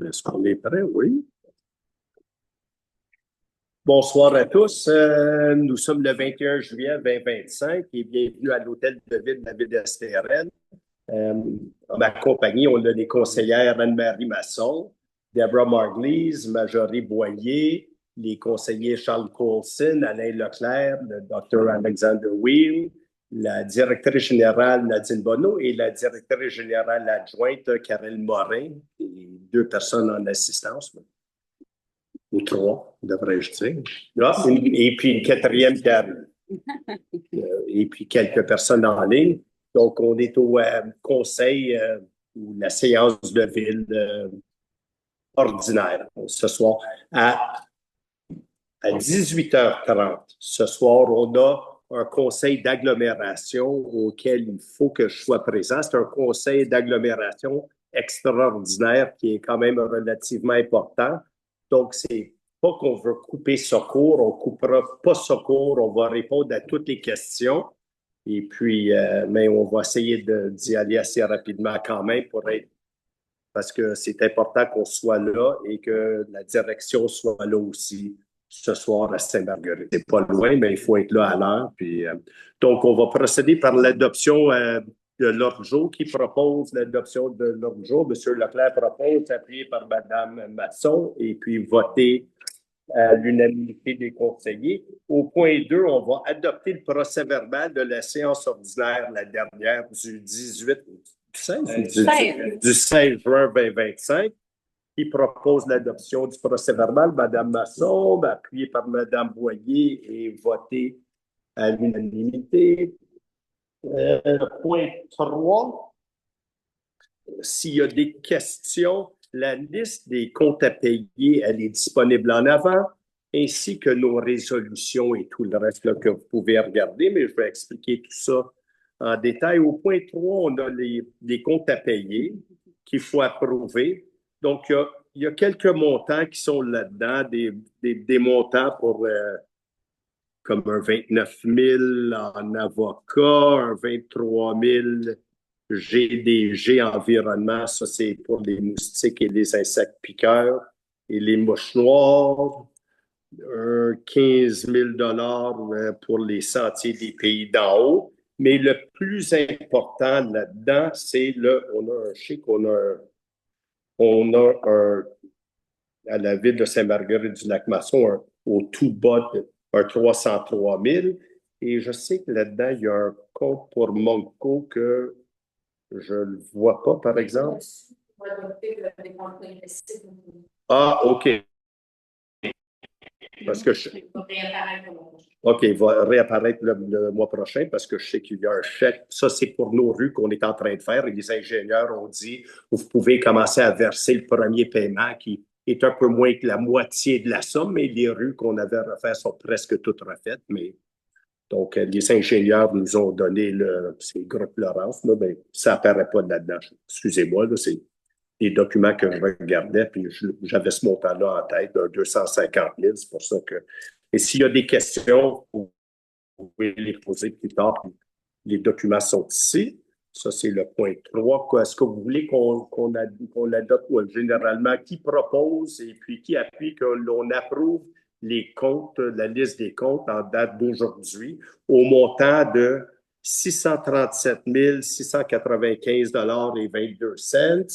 Est-ce qu'on est prêt? Oui. Bonsoir à tous. Nous sommes le 21 juillet 2025 et bienvenue à l'Hôtel de Ville de la ville d'Estérel. En ma compagnie, on a les conseillères Anne-Marie Masson, Deborah Marglis, Marjorie Boyer, les conseillers Charles Coulson, Alain Leclerc, le Dr. Alexander Weil, la directrice générale Nadine Bonneau et la directrice générale adjointe Karel Morin, et deux personnes en assistance, ou trois, devrais-je dire. Ah, et puis une quatrième qui arrive. Et puis quelques personnes en ligne. Donc, on est au conseil ou la séance de ville ordinaire ce soir à 18h30. Ce soir, on a un conseil d'agglomération auquel il faut que je sois présent. C'est un conseil d'agglomération extraordinaire qui est quand même relativement important. Donc, c'est pas qu'on veut couper secours, on coupera pas secours, on va répondre à toutes les questions. Et puis, mais on va essayer d'y aller assez rapidement quand même parce que c'est important qu'on soit là et que la direction soit là aussi ce soir à Sainte-Marguerite. C'est pas loin, mais il faut être là à l'heure. Puis, donc, on va procéder par l'adoption de l'ordre du jour. Qui propose l'adoption de l'ordre du jour? Monsieur Leclerc propose, appuyé par Madame Masson, et puis voté à l'unanimité des conseillers. Au point 2, on va adopter le procès-verbal de la séance ordinaire, la dernière, du 18, du 16 juin 2025, qui propose l'adoption du procès-verbal. Madame Masson, appuyée par Madame Boyer et votée à l'unanimité. Point 3, s'il y a des questions, la liste des comptes à payer, elle est disponible en avant, ainsi que nos résolutions et tout le reste là, que vous pouvez regarder, mais je vais expliquer tout ça en détail. Au point 3, on a les comptes à payer qu'il faut approuver. Donc, il y a quelques montants qui sont là-dedans, des montants pour comme un 29 000 en avocat, un 23 000 GDG environnement, ça c'est pour les moustiques et les insectes piqueurs et les mouches noires. 15 000 pour les sentiers des pays d'en haut. Mais le plus important là-dedans, c'est on a un chèque, à la ville de Sainte-Marguerite-du-Lac-Masson, au tout bas, un 303 000. Et je sais que là-dedans, il y a un compte pour Monco que je ne le vois pas, par exemple. Ah, OK. Parce que OK, il va réapparaître le mois prochain parce que je sais qu'il y a un chèque. Ça, c'est pour nos rues qu'on est en train de faire. Et les ingénieurs ont dit, vous pouvez commencer à verser le premier paiement qui est un peu moins que la moitié de la somme, mais les rues qu'on avait à refaire sont presque toutes refaites. Mais donc, les ingénieurs nous ont donné ces groupes Laurence. Là, ben, ça n'apparaît pas là-dedans. Excusez-moi, là, c'est les documents que je regardais, puis j'avais ce montant-là en tête, 250 000. C'est pour ça que. Et s'il y a des questions, vous pouvez les poser plus tard. Les documents sont ici. Ça, c'est le point 3. Est-ce que vous voulez qu'on l'adopte généralement? Qui propose et puis qui appuie que l'on approuve les comptes, la liste des comptes en date d'aujourd'hui au montant de 637 695 et 22 cents,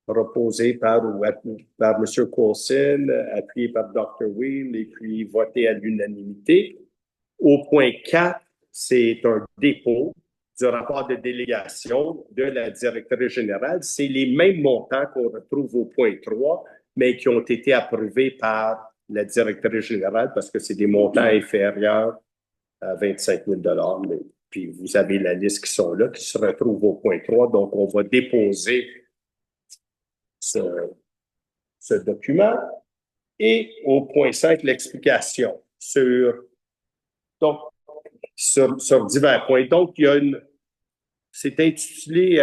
proposé par M. Coulson, appuyé par Dr. Weil et puis voté à l'unanimité. Au point 4, c'est un dépôt du rapport de délégation de la directrice générale. C'est les mêmes montants qu'on retrouve au point 3, mais qui ont été approuvés par la directrice générale parce que c'est des montants inférieurs à 25 000 mais, puis vous avez la liste qui sont là, qui se retrouvent au point 3. Donc, on va déposer ce document. Et au point 5, l'explication sur divers points. Donc, c'est intitulé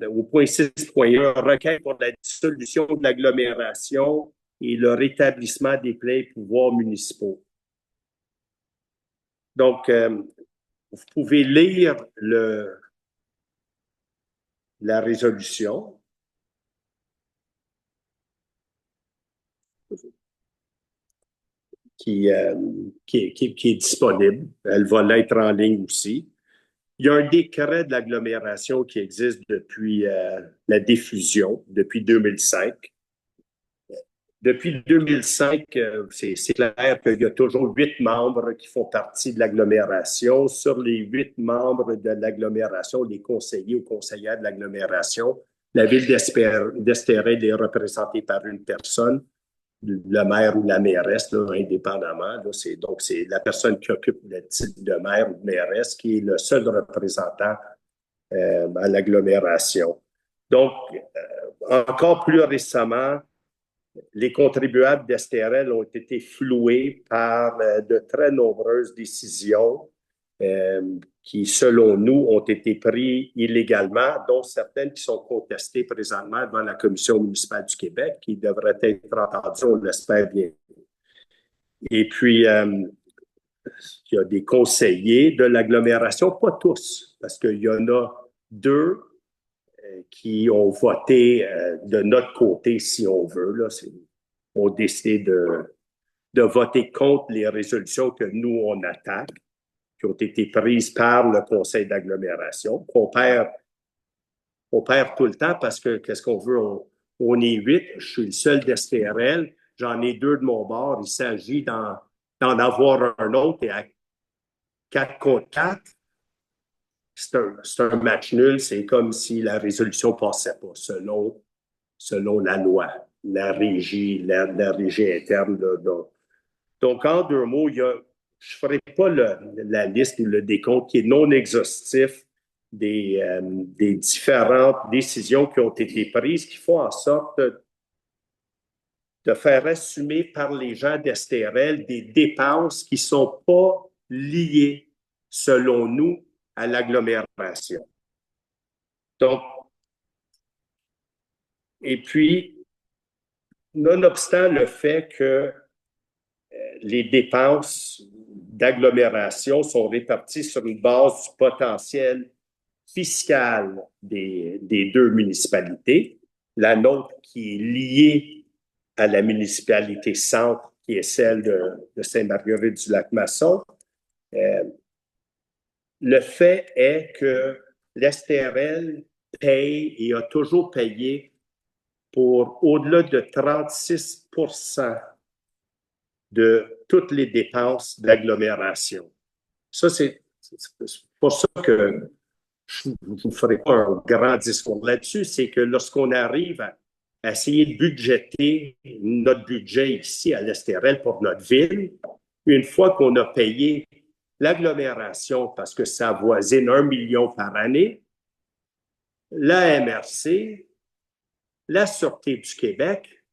au point 6.1, requête pour la dissolution de l'agglomération et le rétablissement des pleins pouvoirs municipaux. Donc, vous pouvez lire la résolution. qui est disponible. Elle va l'être en ligne aussi. Il y a un décret de l'agglomération qui existe depuis la diffusion, depuis 2005. Depuis 2005, c'est clair qu'il y a toujours 8 membres qui font partie de l'agglomération. Sur les 8 membres de l'agglomération, les conseillers ou conseillères de l'agglomération, la ville d'Estérel est représentée par une personne, le maire ou la mairesse, là, indépendamment. Là, donc, c'est la personne qui occupe le titre de maire ou de mairesse qui est le seul représentant à l'agglomération. Donc, encore plus récemment, les contribuables d'Estérel ont été floués par de très nombreuses décisions qui, selon nous, ont été prises illégalement, dont certaines qui sont contestées présentement devant la Commission municipale du Québec, qui devraient être entendues, on l'espère bien. Et puis, il y a des conseillers de l'agglomération, pas tous, parce qu'il y en a 2 qui ont voté de notre côté, si on veut. Là, ont décidé de voter contre les résolutions que nous, on attaque, qui ont été prises par le conseil d'agglomération, qu'on perd tout le temps parce que qu'est-ce qu'on veut? On est 8, je suis le seul d'STRL, j'en ai 2 de mon bord, il s'agit d'en avoir un autre et à 4 contre 4, c'est un match nul, c'est comme si la résolution ne passait pas selon la loi, la régie interne. Donc, en 2 mots, je ne ferai pas la liste ou le décompte qui est non exhaustif des différentes décisions qui ont été prises, qui font en sorte de faire assumer par les gens d'Estérel des dépenses qui ne sont pas liées, selon nous, à l'agglomération. Donc, et puis, nonobstant le fait que les dépenses d'agglomération sont réparties sur une base du potentiel fiscal des 2 municipalités, la nôtre qui est liée à la municipalité centre, qui est celle de Sainte-Marguerite-du-Lac-Masson. Le fait est que l'STRL paye et a toujours payé pour au-delà de 36 de toutes les dépenses d'agglomération. Ça, c'est pour ça que je ne vous ferai pas un grand discours là-dessus, c'est que lorsqu'on arrive à essayer de budgéter notre budget ici à l'Estérel pour notre ville, une fois qu'on a payé l'agglomération parce que ça avoisine 1 million par année, la MRC, la Sûreté du Québec,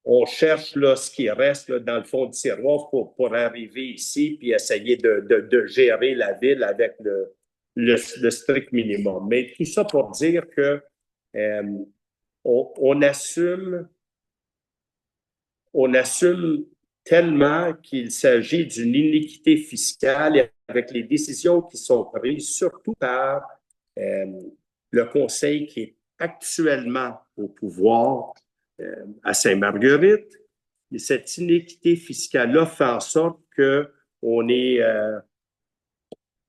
on cherche là, ce qui reste là, dans le fond du tiroir pour arriver ici puis essayer de gérer la ville avec le strict minimum. Mais tout ça pour dire que on assume tellement qu'il s'agit d'une iniquité fiscale avec les décisions qui sont prises, surtout par le conseil qui est actuellement au pouvoir à Sainte-Marguerite. Et cette iniquité fiscale-là fait en sorte qu'on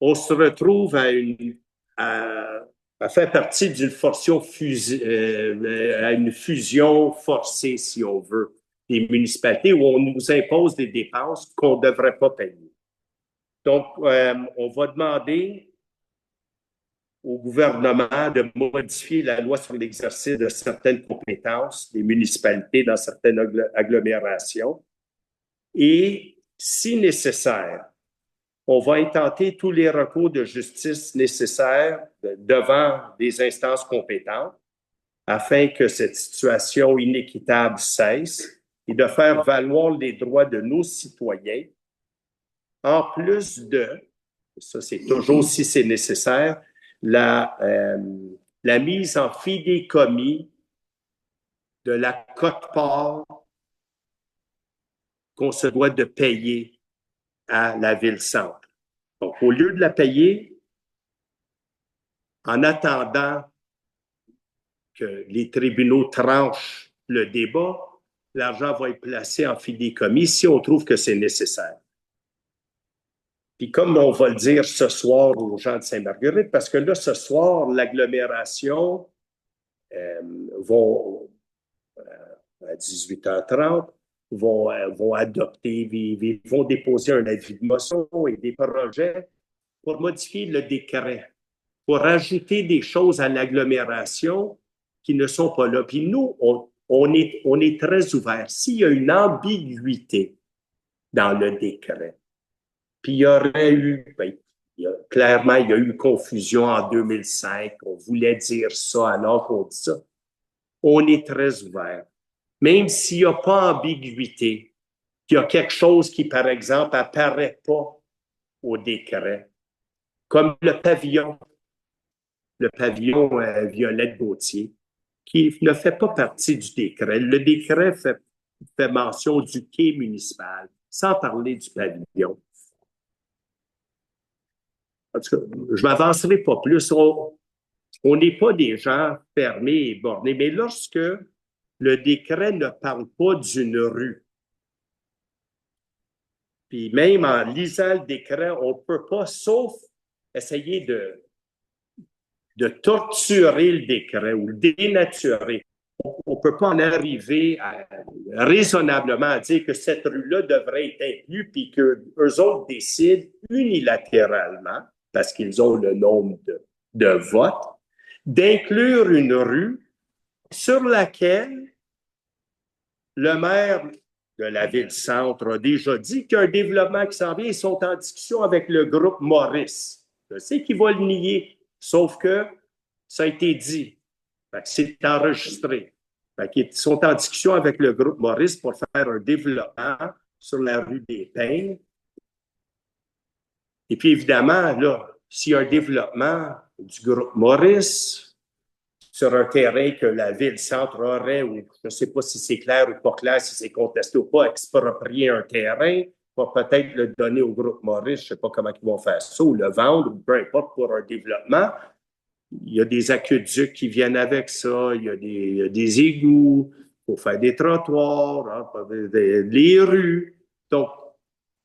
on se retrouve à faire partie d'une à une fusion forcée, si on veut, des municipalités où on nous impose des dépenses qu'on ne devrait pas payer. Donc, on va demander au gouvernement de modifier la loi sur l'exercice de certaines compétences des municipalités dans certaines agglomérations. Et, si nécessaire, on va intenter tous les recours de justice nécessaires devant des instances compétentes afin que cette situation inéquitable cesse et de faire valoir les droits de nos citoyens, en plus de, ça c'est toujours si c'est nécessaire, la mise en fidéicommis de la quote-part qu'on se doit de payer à la ville-centre. Donc, au lieu de la payer, en attendant que les tribunaux tranchent le débat, l'argent va être placé en fidéicommis si on trouve que c'est nécessaire. Puis comme on va le dire ce soir aux gens de Sainte-Marguerite, parce que là, ce soir, l'agglomération vont, à 18h30, vont adopter, vont déposer un avis de motion et des projets pour modifier le décret, pour ajouter des choses à l'agglomération qui ne sont pas là. Puis nous, on est très ouverts. S'il y a une ambiguïté dans le décret, puis il y aurait eu, clairement, il y a eu confusion en 2005, on voulait dire ça alors qu'on dit ça. On est très ouvert. Même s'il n'y a pas ambiguïté, qu'il y a quelque chose qui, par exemple, apparaît pas au décret, comme le pavillon Violette Gauthier, qui ne fait pas partie du décret. Le décret fait mention du quai municipal, sans parler du pavillon. En tout cas, je ne m'avancerai pas plus. On n'est pas des gens fermés et bornés, mais lorsque le décret ne parle pas d'une rue, puis même en lisant le décret, on ne peut pas, sauf essayer de torturer le décret ou le dénaturer. On ne peut pas en arriver raisonnablement à dire que cette rue-là devrait être inclue, puis qu'eux autres décident unilatéralement, parce qu'ils ont le nombre de votes, d'inclure une rue sur laquelle le maire de la ville-centre a déjà dit qu'il y a un développement qui s'en vient. Ils sont en discussion avec le groupe Maurice. Je sais qu'il va le nier, sauf que ça a été dit. C'est enregistré. Ils sont en discussion avec le groupe Maurice pour faire un développement sur la rue des Peignes. Et puis, évidemment, là, s'il y a un développement du groupe Maurice sur un terrain que la ville-centre aurait, ou je ne sais pas si c'est clair ou pas clair, si c'est contesté ou pas, exproprier un terrain, pour peut-être le donner au groupe Maurice, je ne sais pas comment ils vont faire ça, ou le vendre, ou peu importe, pour un développement. Il y a des aqueducs qui viennent avec ça, il y a des égouts, il faut faire des trottoirs, hein, les rues. Donc,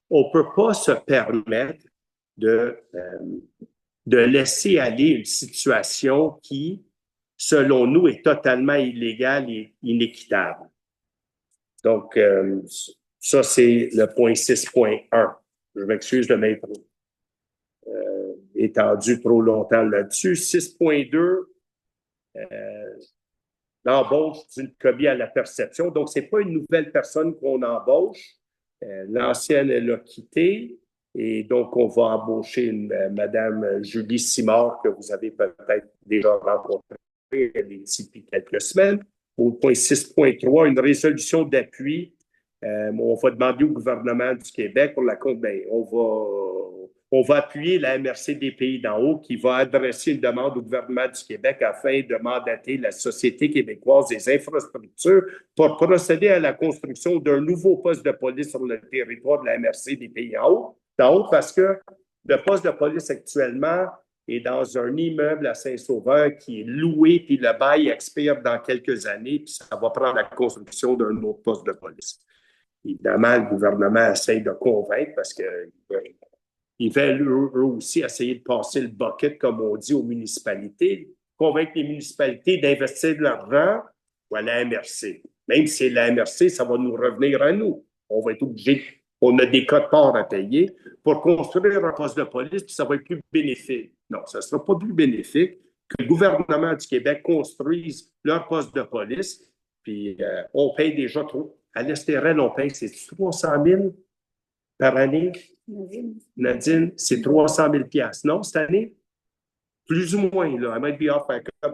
on ne peut pas se permettre de laisser aller une situation qui, selon nous, est totalement illégale et inéquitable. Donc, ça, c'est le point 6.1. Je m'excuse de m'être étendu trop longtemps là-dessus. 6.2, l'embauche d'une commis à la perception. Donc, ce n'est pas une nouvelle personne qu'on embauche. L'ancienne, elle a quitté. Et donc, on va embaucher Madame Julie Simard, que vous avez peut-être déjà rencontrée. Elle est ici depuis quelques semaines. Au point 6.3, une résolution d'appui. On va demander au gouvernement du Québec pour la on va appuyer la MRC des Pays d'en haut qui va adresser une demande au gouvernement du Québec afin de mandater la Société québécoise des infrastructures pour procéder à la construction d'un nouveau poste de police sur le territoire de la MRC des Pays d'en haut, parce que le poste de police actuellement est dans un immeuble à Saint-Sauveur qui est loué, puis le bail expire dans quelques années, puis ça va prendre la construction d'un autre poste de police. Évidemment, le gouvernement essaie de convaincre parce qu'ils veulent eux aussi essayer de passer le bucket, comme on dit, aux municipalités, convaincre les municipalités d'investir de l'argent ou à la MRC. Même si c'est la MRC, ça va nous revenir à nous. On va être obligé, on a des quotes-parts à payer pour construire un poste de police, puis ça va être plus bénéfique. Non, ça ne sera pas plus bénéfique que le gouvernement du Québec construise leur poste de police, puis on paye déjà trop. À l'Estérel, on paye, c'est 300 000 par année. Nadine, c'est 300 000 $. Non, cette année? Plus ou moins, là. I might be off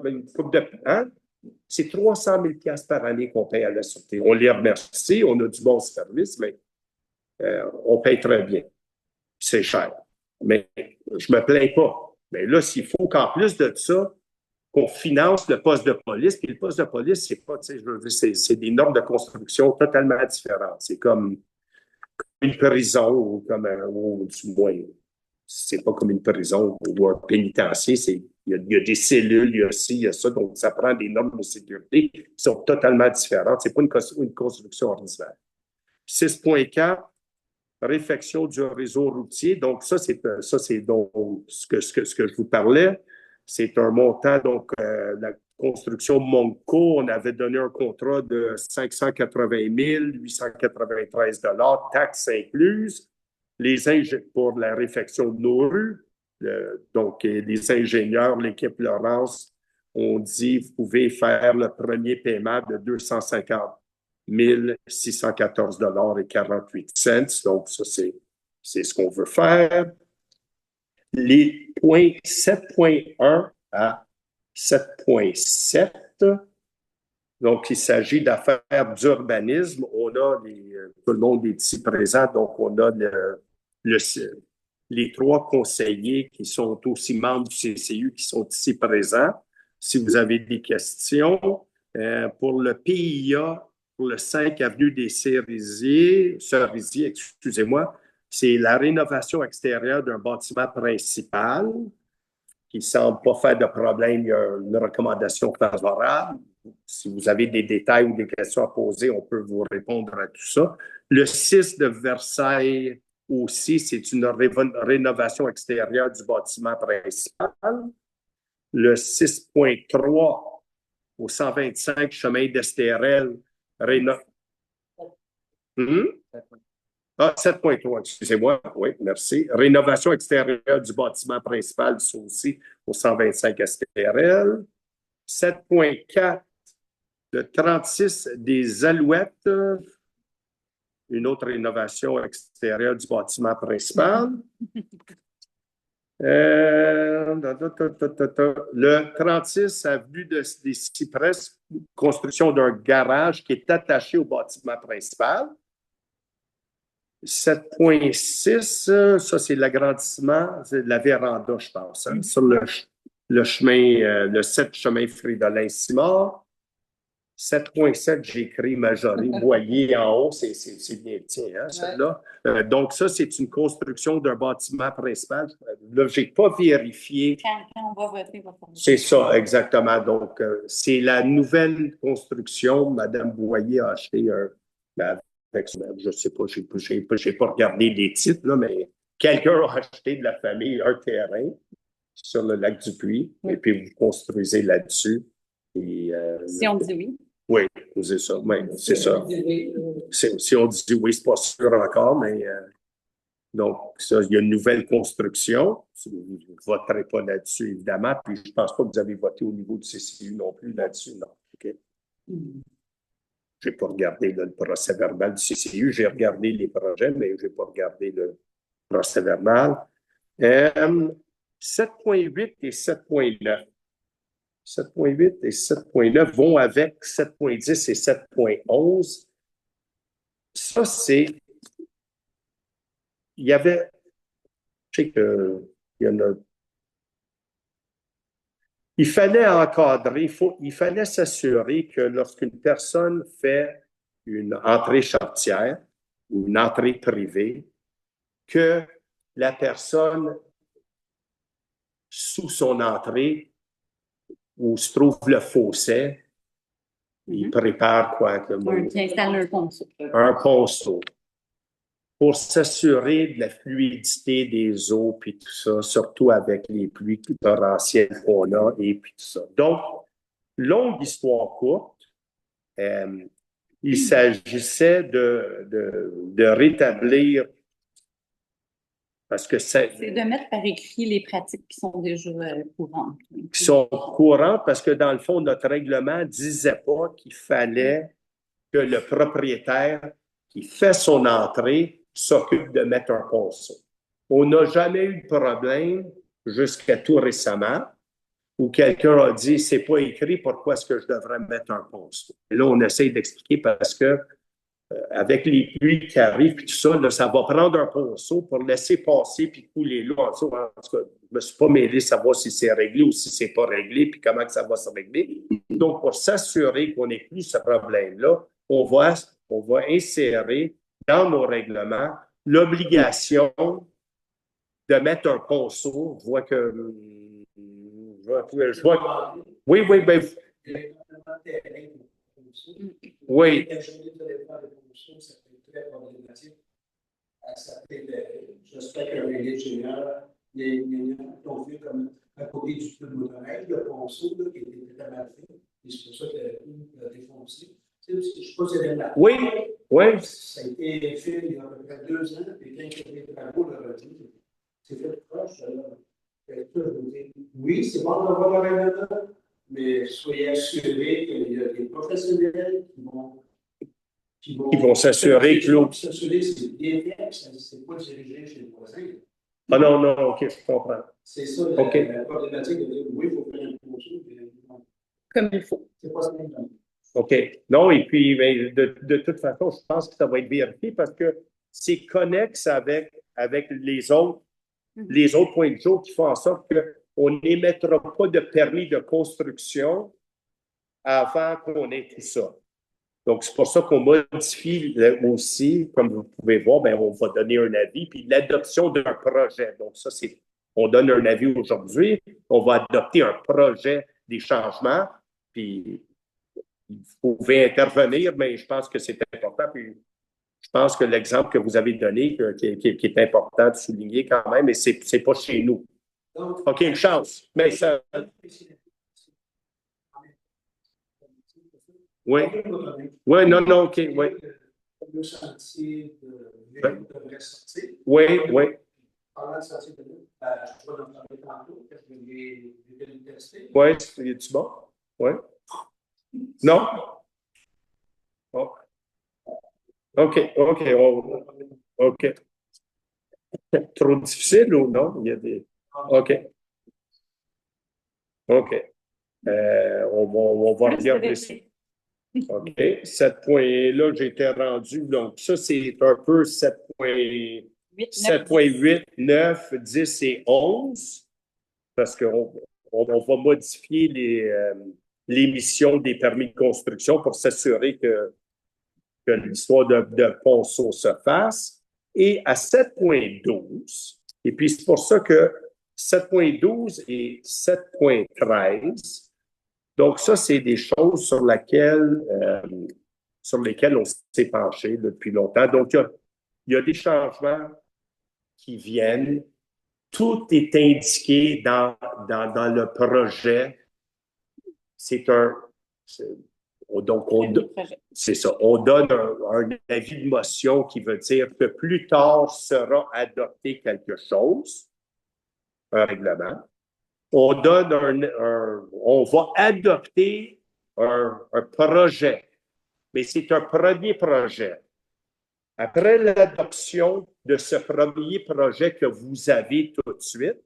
une coupe de... Hein? C'est 300 000 $ par année qu'on paye à la Sûreté. On les remercie, on a du bon service, mais on paye très bien. C'est cher. Mais je me plains pas. Mais là, s'il faut qu'en plus de ça, qu'on finance le poste de police, puis le poste de police, c'est pas, tu sais, je veux dire, c'est des normes de construction totalement différentes. C'est comme une prison ou comme ou du moins, c'est pas comme une prison ou un pénitencier, il y a des cellules, il y a ci, il y a ça, donc ça prend des normes de sécurité qui sont totalement différentes. C'est pas une construction ordinaire. 6.4, réfection du réseau routier. Donc, ça, c'est donc ce que je vous parlais. C'est un montant, donc, la construction Monco, on avait donné un contrat de 580 893 taxes incluses. Pour la réfection de nos rues. Donc, les ingénieurs, l'équipe Laurence, ont dit, vous pouvez faire le premier paiement de 250 614 et 48 cents. Donc, ça, c'est ce qu'on veut faire. Les points 7.1 à 7.7. Donc, il s'agit d'affaires d'urbanisme. On a tout le monde est ici présent, donc on a les trois conseillers qui sont aussi membres du CCU qui sont ici présents. Si vous avez des questions, pour le PIA, pour le 5 avenue des Cerisiers, excusez-moi, c'est la rénovation extérieure d'un bâtiment principal qui ne semble pas faire de problème. Il y a une recommandation favorable. Si vous avez des détails ou des questions à poser, on peut vous répondre à tout ça. Le 6 de Versailles aussi, c'est une rénovation extérieure du bâtiment principal. Le 6.3 au 125 chemin d'Estérel, Ah, 7.3, excusez-moi. Oui, merci. Rénovation extérieure du bâtiment principal, ça aussi, au 125 Estérel. 7.4, le 36 des Alouettes, une autre rénovation extérieure du bâtiment principal. Le 36 avenue des Cyprès, construction d'un garage qui est attaché au bâtiment principal. 7.6, ça c'est l'agrandissement, c'est de la véranda, je pense, hein, sur le chemin, le 7 chemin Fridolin-Simard. 7.7, j'ai écrit Majorie, Boyer en haut, c'est bien tiens, hein, celle-là. Donc, ça, c'est une construction d'un bâtiment principal. Là, je n'ai pas vérifié. Quand on va voter, c'est ça, exactement. Donc, c'est la nouvelle construction. Madame Boyer a acheté je ne sais pas, j'ai pas regardé les titres, là, mais quelqu'un a acheté de la famille un terrain sur le lac du Puy, et puis vous construisez là-dessus. Si on dit oui. Oui, c'est ça. Oui, c'est ça. Si on dit oui, c'est pas sûr encore, mais donc, ça, il y a une nouvelle construction. Vous ne voterez pas là-dessus, évidemment. Puis, je ne pense pas que vous avez voté au niveau du CCU non plus là-dessus, non. OK. Je n'ai pas regardé le procès verbal du CCU. J'ai regardé les projets, mais je n'ai pas regardé le procès verbal. 7.8 et 7.9. 7.8 et 7.9 vont avec 7.10 et 7.11. Ça, c'est... Il y avait... Je sais qu'il y en a... Il fallait encadrer, il fallait s'assurer que lorsqu'une personne fait une entrée charretière ou une entrée privée, que la personne, sous son entrée, où se trouve le fossé, il prépare quoi? Qui installe un ponceau. Un ponceau. Pour s'assurer de la fluidité des eaux, puis tout ça, surtout avec les pluies torrentielles qu'on a, et puis tout ça. Donc, longue histoire courte, il s'agissait de rétablir, parce que c'est de mettre par écrit les pratiques qui sont déjà courantes. Qui sont courantes, parce que dans le fond, notre règlement ne disait pas qu'il fallait que le propriétaire qui fait son entrée s'occupe de mettre un ponceau. On n'a jamais eu de problème jusqu'à tout récemment où quelqu'un a dit c'est pas écrit, pourquoi est-ce que je devrais mettre un ponceau? Et là, on essaye d'expliquer parce que avec les pluies qui arrivent et tout ça, là, ça va prendre un ponceau pour laisser passer puis couler l'eau en dessous. En tout cas, je ne me suis pas mêlé savoir si c'est réglé ou si c'est pas réglé puis comment que ça va se régler. Donc, pour s'assurer qu'on n'ait plus ce problème-là, on va insérer dans nos règlements l'obligation de mettre un ponceau. Je vois que je vais- Oui, oui, ben, oui. La journée de départ de promotion, ça peut être très problématique. Ça peut être, j'espère qu'un ingénieur, les ingénieurs ont vu comme à côté du feu de motoreil, le ponceau qui était très mal fait. Et c'est pour ça que tout a défoncé. Je ne sais pas si c'est la. Oui, oui. Ça a été fait il y a à peu près 2 ans, et quand il y a des travaux, le redit, c'est fait proche. Oui, c'est bon d'avoir le règlement, mais soyez assurés qu'il y a des professionnels qui vont s'assurer que l'eau. S'assurer que c'est bien fait, c'est pas dirigé chez le voisin. Ah non, non, OK, je comprends. C'est ça la problématique de dire oui, il faut faire un projet, mais Comme il faut. c'est pas ça. OK. Non, et puis, mais de toute façon, je pense que ça va être vérifié parce que c'est connexe avec les autres points de jour qui font en sorte qu'on n'émettra pas de permis de construction avant qu'on ait tout ça. Donc, c'est pour ça qu'on modifie aussi, comme vous pouvez voir, bien, on va donner un avis, puis l'adoption d'un projet. Donc, ça, c'est, on donne un avis aujourd'hui, on va adopter un projet des changements, puis vous pouvez intervenir, mais je pense que c'est important. Puis je pense que l'exemple que vous avez donné, qui est important de souligner quand même, mais c'est pas chez nous. OK, une chance. Mais ça. Oui. Oui, non, non, OK, oui. Le sentier de ville devrait sortir. Oui, oui. Parlant de sentier de ville, je vais en parler tantôt, parce que j'ai le tester. Oui, es-tu bon? Oui. Non? Oh. OK, OK, OK. Trop difficile ou non? Il y a des. OK. OK. On va regarder ça. OK. 7.là, j'étais rendu. Donc, ça, c'est un peu 7.8, 9, 10 et 11. Parce qu'on va modifier l'émission des permis de construction pour s'assurer que l'histoire de ponceau se fasse. Et à 7.12, et puis c'est pour ça que 7.12 et 7.13, donc ça, c'est des choses sur lesquelles on s'est penché depuis longtemps. Donc, il y a des changements qui viennent. Tout est indiqué dans le projet. C'est ça. On donne un avis de motion qui veut dire que plus tard sera adopté quelque chose, un règlement. On va adopter un projet, mais c'est un premier projet. Après l'adoption de ce premier projet que vous avez tout de suite,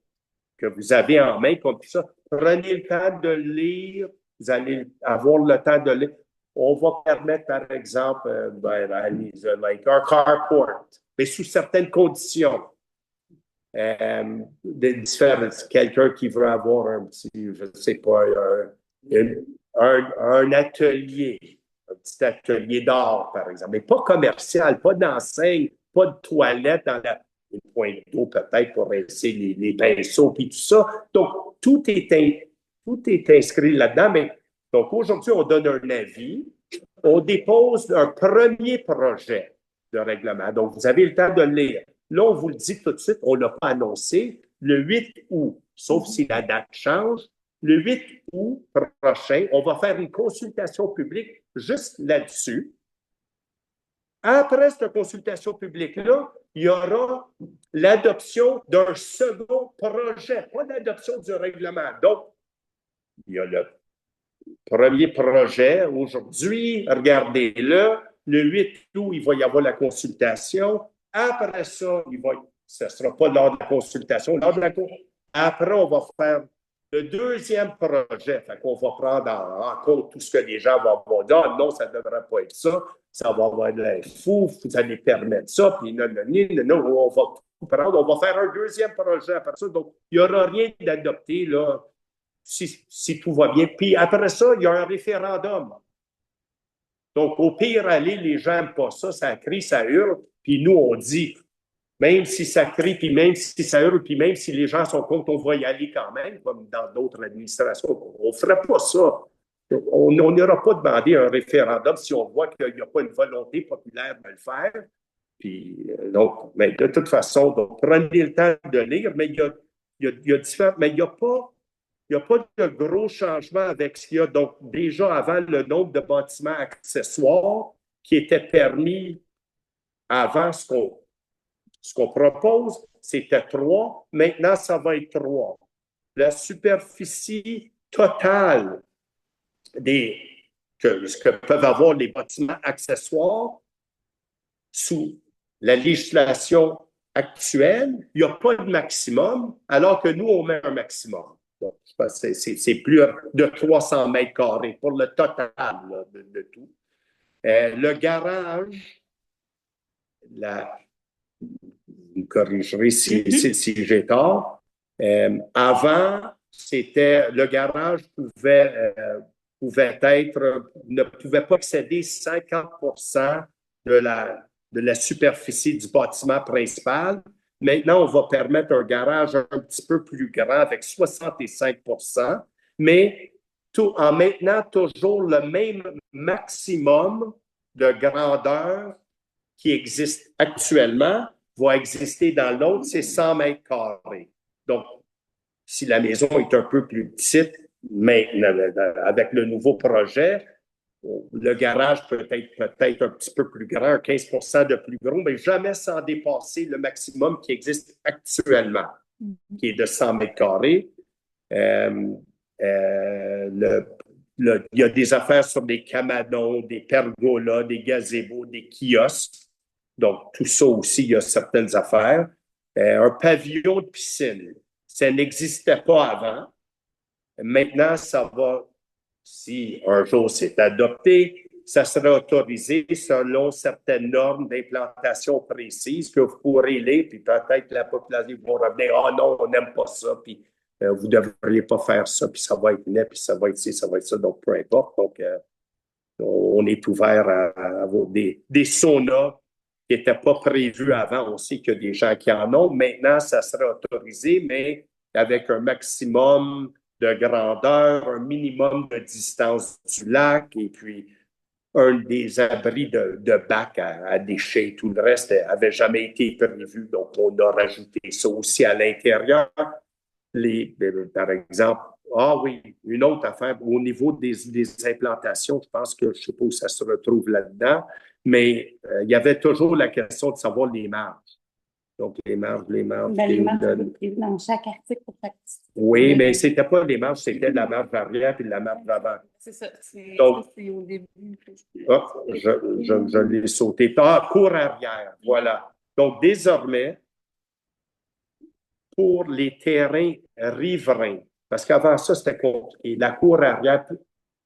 que vous avez en main comme ça, prenez le temps de lire, vous allez avoir le temps de lire. On va permettre, par exemple, like un carport, mais sous certaines conditions. Quelqu'un qui veut avoir un petit, je ne sais pas, un atelier, un petit atelier d'art, par exemple, mais pas commercial, pas d'enseigne, pas de toilette dans une pointe d'eau peut-être pour rincer les pinceaux et tout ça. Donc, tout est inscrit là-dedans. Mais donc, aujourd'hui, on donne un avis. On dépose un premier projet de règlement. Donc, vous avez le temps de le lire. Là, on vous le dit tout de suite, on ne l'a pas annoncé, le 8 août, sauf si la date change, le 8 août prochain, on va faire une consultation publique juste là-dessus. Après cette consultation publique-là, il y aura l'adoption d'un second projet, pas l'adoption du règlement. Donc, il y a le premier projet aujourd'hui, regardez-le, le 8 août, il va y avoir la consultation. Après ça, ce ne sera pas lors de la consultation. Après, on va faire le deuxième projet. Fait qu'on va prendre en compte tout ce que les gens vont dire. Ah, non, ça ne devrait pas être ça. Ça va avoir l'air fou. Vous allez permettre ça. Puis non, on va tout prendre. On va faire un deuxième projet après ça. Donc, il n'y aura rien d'adopté là, si tout va bien. Puis après ça, il y a un référendum. Donc, au pire, aller, les gens n'aiment pas ça, ça crie, ça hurle. Puis nous, on dit, Même si ça crie, puis même si ça hurle, puis même si les gens sont contre, on va y aller quand même, comme dans d'autres administrations. On ne ferait pas ça. On n'ira pas demander un référendum si on voit qu'il n'y a pas une volonté populaire de le faire. Puis, donc, mais de toute façon, donc, prenez le temps de lire, mais il y a différents, mais il n'y a pas de gros changements avec ce qu'il y a. Donc, déjà avant, le nombre de bâtiments accessoires qui étaient permis avant ce qu'on propose, c'était 3. Maintenant, ça va être 3. La superficie totale que peuvent avoir les bâtiments accessoires sous la législation actuelle, il n'y a pas de maximum, alors que nous, on met un maximum. Donc, je pense que c'est plus de 300 mètres carrés pour le total là, de tout. Le garage, vous me corrigerez si j'ai tort. Avant, le garage ne pouvait pas excéder 50% de la superficie du bâtiment principal. Maintenant, on va permettre un garage un petit peu plus grand avec 65%, mais en maintenant toujours le même maximum de grandeur qui existe actuellement va exister dans l'autre, c'est 100 mètres carrés. Donc, si la maison est un peu plus petite, maintenant, avec le nouveau projet, le garage peut être peut-être un petit peu plus grand, 15% de plus gros, mais jamais sans dépasser le maximum qui existe actuellement, qui est de 100 mètres carrés. Il y a des affaires sur des cabanons, des pergolas, des gazebos, des kiosques. Donc, tout ça aussi, il y a certaines affaires. Un pavillon de piscine, ça n'existait pas avant. Maintenant, ça va, si un jour c'est adopté, ça sera autorisé selon certaines normes d'implantation précises que vous pourrez lire, puis peut-être la population va revenir, « Ah non, on n'aime pas ça, puis vous ne devriez pas faire ça, puis ça va être net, puis ça va être ci, ça va être ça. » Donc, peu importe. Donc, on est ouvert à avoir des saunas qui n'étaient pas prévus avant. On sait qu'il y a des gens qui en ont. Maintenant, ça sera autorisé, mais avec un maximum de grandeur, un minimum de distance du lac, et puis un des abris de bac à déchets. Tout le reste n'avait jamais été prévu. Donc, on a rajouté ça aussi à l'intérieur. Par exemple, ah oui, une autre affaire, au niveau des implantations, je pense que je ne sais pas où ça se retrouve là-dedans, mais il y avait toujours la question de savoir les marges. Donc, les marges. Les marges sont prévues dans chaque article pour chaque article. Oui, mais ce n'était pas les marges, c'était la marge arrière et la marge avant. C'est ça, c'est au début. Je l'ai sauté. Ah, cour arrière, voilà. Donc, désormais, pour les terrains riverains, parce qu'avant ça, c'était compliqué. La cour arrière,